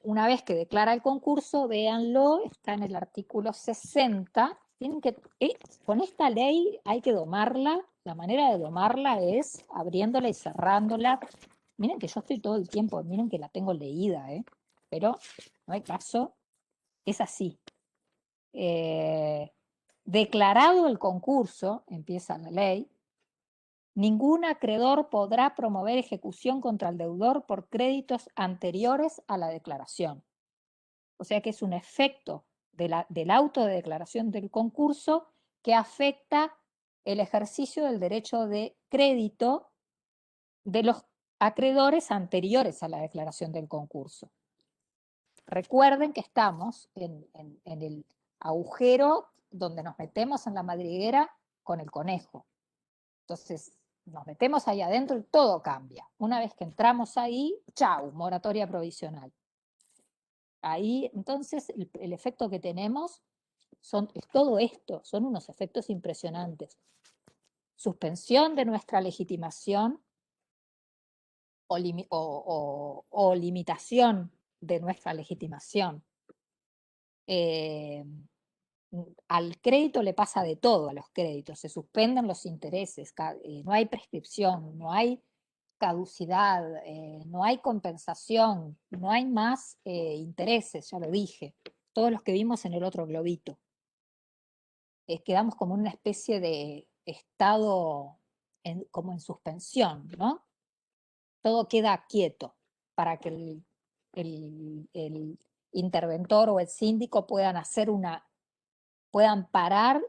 una vez que declara el concurso, véanlo, está en el artículo 60. Con esta ley hay que domarla. La manera de domarla es abriéndola y cerrándola. Miren que yo estoy todo el tiempo, miren que la tengo leída, pero no hay caso, es así. Declarado el concurso, empieza la ley, ningún acreedor podrá promover ejecución contra el deudor por créditos anteriores a la declaración. O sea que es un efecto del auto de declaración del concurso que afecta el ejercicio del derecho de crédito de los acreedores anteriores a la declaración del concurso. Recuerden que estamos en el agujero donde nos metemos en la madriguera con el conejo. Entonces, nos metemos ahí adentro y todo cambia. Una vez que entramos ahí, chau, moratoria provisional. Ahí, entonces, el efecto que tenemos es todo esto, son unos efectos impresionantes. Suspensión de nuestra legitimación o limitación de nuestra legitimación. Al crédito le pasa de todo a los créditos, se suspenden los intereses, no hay prescripción, no hay caducidad, no hay compensación, no hay más intereses, ya lo dije, todos los que vimos en el otro globito. Quedamos como en una especie de estado como en suspensión, ¿no? Todo queda quieto para que el interventor o el síndico puedan parar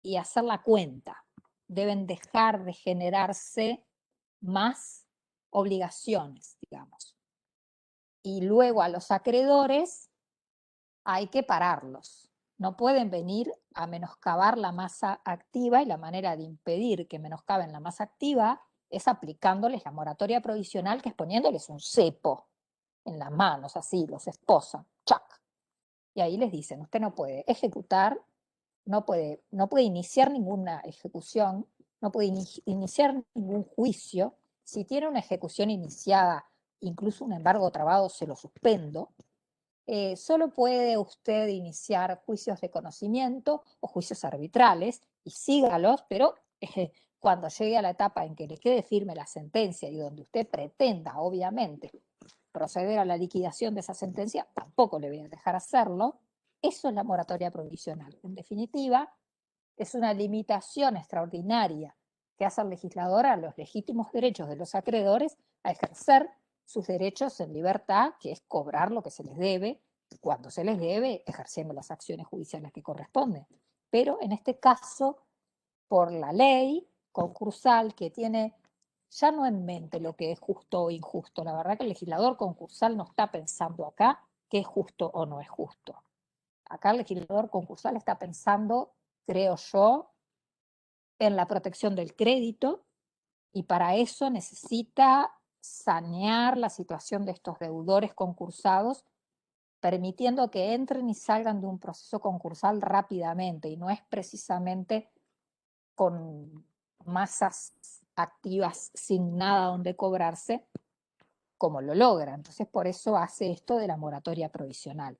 y hacer la cuenta. Deben dejar de generarse más obligaciones, digamos. Y luego a los acreedores hay que pararlos. No pueden venir a menoscabar la masa activa, y la manera de impedir que menoscaben la masa activa es aplicándoles la moratoria provisional, que es poniéndoles un cepo en las manos, así, los esposan, ¡chac! Y ahí les dicen, usted no puede ejecutar, no puede iniciar ninguna ejecución, no puede iniciar ningún juicio. Si tiene una ejecución iniciada, incluso un embargo trabado, se lo suspendo. Solo puede usted iniciar juicios de conocimiento o juicios arbitrales, y sígalos, pero cuando llegue a la etapa en que le quede firme la sentencia y donde usted pretenda, obviamente, proceder a la liquidación de esa sentencia, tampoco le voy a dejar hacerlo. Eso es la moratoria provisional. En definitiva, es una limitación extraordinaria que hace el legislador a los legítimos derechos de los acreedores a ejercer sus derechos en libertad, que es cobrar lo que se les debe, cuando se les debe, ejerciendo las acciones judiciales que corresponden. Pero en este caso, por la ley concursal, que tiene ya no en mente lo que es justo o injusto. La verdad que el legislador concursal no está pensando acá qué es justo o no es justo. Acá el legislador concursal está pensando, creo yo, en la protección del crédito, y para eso necesita sanear la situación de estos deudores concursados, permitiendo que entren y salgan de un proceso concursal rápidamente, y no es precisamente con masas activas sin nada donde cobrarse, como lo logra. Entonces, por eso hace esto de la moratoria provisional.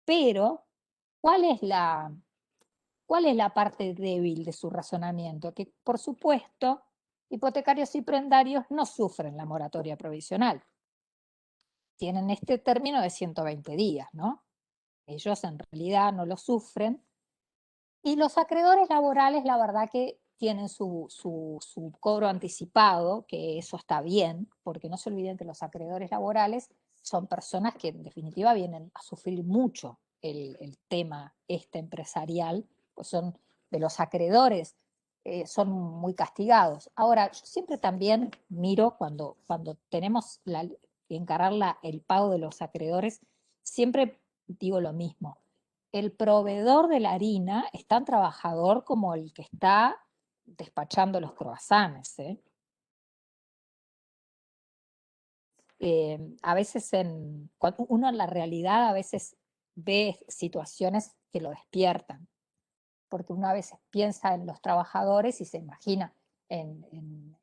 Pero, ¿cuál es la parte débil de su razonamiento? Que, por supuesto, hipotecarios y prendarios no sufren la moratoria provisional. Tienen este término de 120 días, ¿no? Ellos en realidad no lo sufren. Y los acreedores laborales, la verdad que tienen su cobro anticipado, que eso está bien, porque no se olviden que los acreedores laborales son personas que en definitiva vienen a sufrir mucho el tema empresarial, pues son de los acreedores, son muy castigados. Ahora, yo siempre también miro cuando tenemos que encarar el pago de los acreedores, siempre digo lo mismo. El proveedor de la harina es tan trabajador como el que está despachando los croissants. A veces cuando uno en la realidad a veces ve situaciones que lo despiertan, porque uno a veces piensa en los trabajadores y se imagina en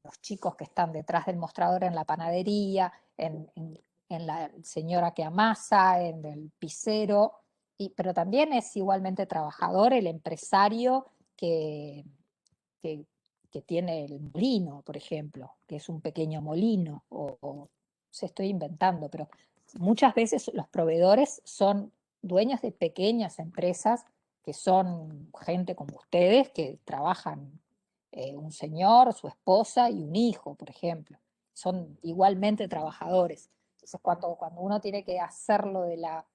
los chicos que están detrás del mostrador en la panadería, en en la señora que amasa, en el pizzero, pero también es igualmente trabajador el empresario que, que, que tiene el molino, por ejemplo, que es un pequeño molino, o se estoy inventando, pero muchas veces los proveedores son dueños de pequeñas empresas que son gente como ustedes que trabajan, un señor, su esposa y un hijo, por ejemplo. Son igualmente trabajadores. Entonces, cuando uno tiene que hacerlo de la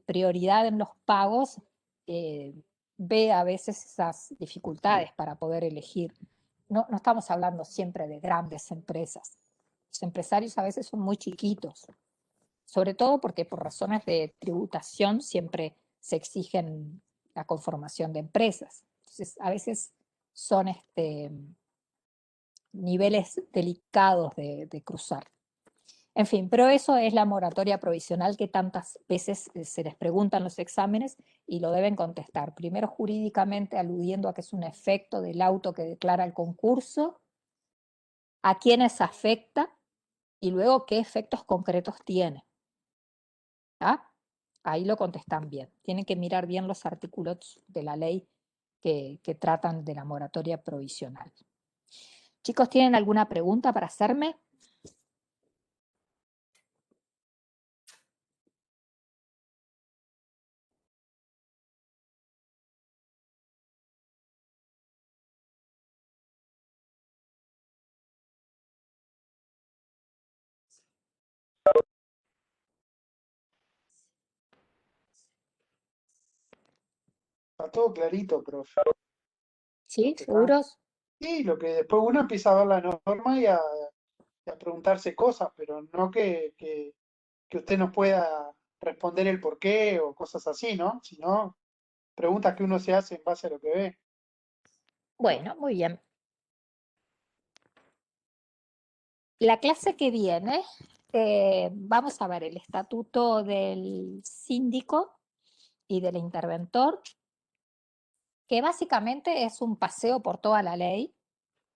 prioridad en los pagos, ve a veces esas dificultades para poder elegir. No estamos hablando siempre de grandes empresas. Los empresarios a veces son muy chiquitos, sobre todo porque por razones de tributación siempre se exigen la conformación de empresas. Entonces, a veces son niveles delicados de cruzar. En fin, pero eso es la moratoria provisional que tantas veces se les preguntan los exámenes y lo deben contestar. Primero jurídicamente aludiendo a que es un efecto del auto que declara el concurso, a quiénes afecta y luego qué efectos concretos tiene. ¿Ah? Ahí lo contestan bien. Tienen que mirar bien los artículos de la ley que tratan de la moratoria provisional. Chicos, ¿tienen alguna pregunta para hacerme? Está todo clarito, profe. ¿Sí? Está. ¿Seguros? Sí, lo que después uno empieza a ver la norma y a preguntarse cosas, pero no que usted nos pueda responder el por qué o cosas así, ¿no? Sino preguntas que uno se hace en base a lo que ve. Bueno, muy bien. La clase que viene, vamos a ver el estatuto del síndico y del interventor, que básicamente es un paseo por toda la ley,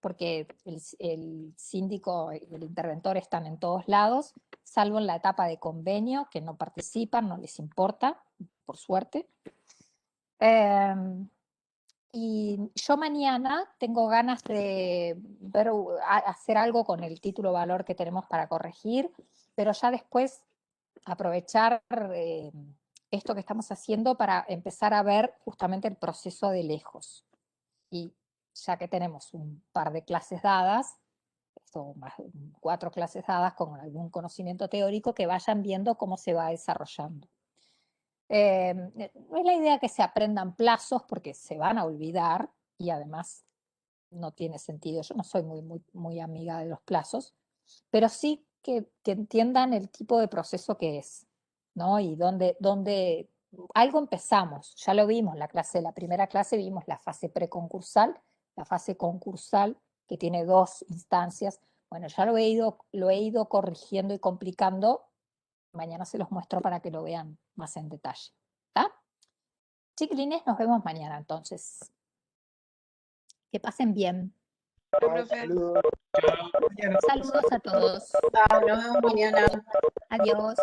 porque el síndico y el interventor están en todos lados, salvo en la etapa de convenio, que no participan, no les importa, por suerte. Y yo mañana tengo ganas de hacer algo con el título valor que tenemos para corregir, pero ya después aprovechar esto que estamos haciendo para empezar a ver justamente el proceso de lejos. Y ya que tenemos un par de clases dadas, más 4 clases dadas con algún conocimiento teórico, que vayan viendo cómo se va desarrollando. No es la idea que se aprendan plazos porque se van a olvidar y además no tiene sentido. Yo no soy muy amiga de los plazos, pero sí que entiendan el tipo de proceso que es, ¿no? Y dónde algo empezamos, ya lo vimos, la primera clase vimos la fase preconcursal, la fase concursal que tiene 2 instancias. Bueno, ya lo he ido corrigiendo y complicando. Mañana se los muestro para que lo vean más en detalle. ¿Está? Chiquilines, nos vemos mañana entonces. Que pasen bien. Saludos. Saludos a todos. Nos vemos mañana. Adiós.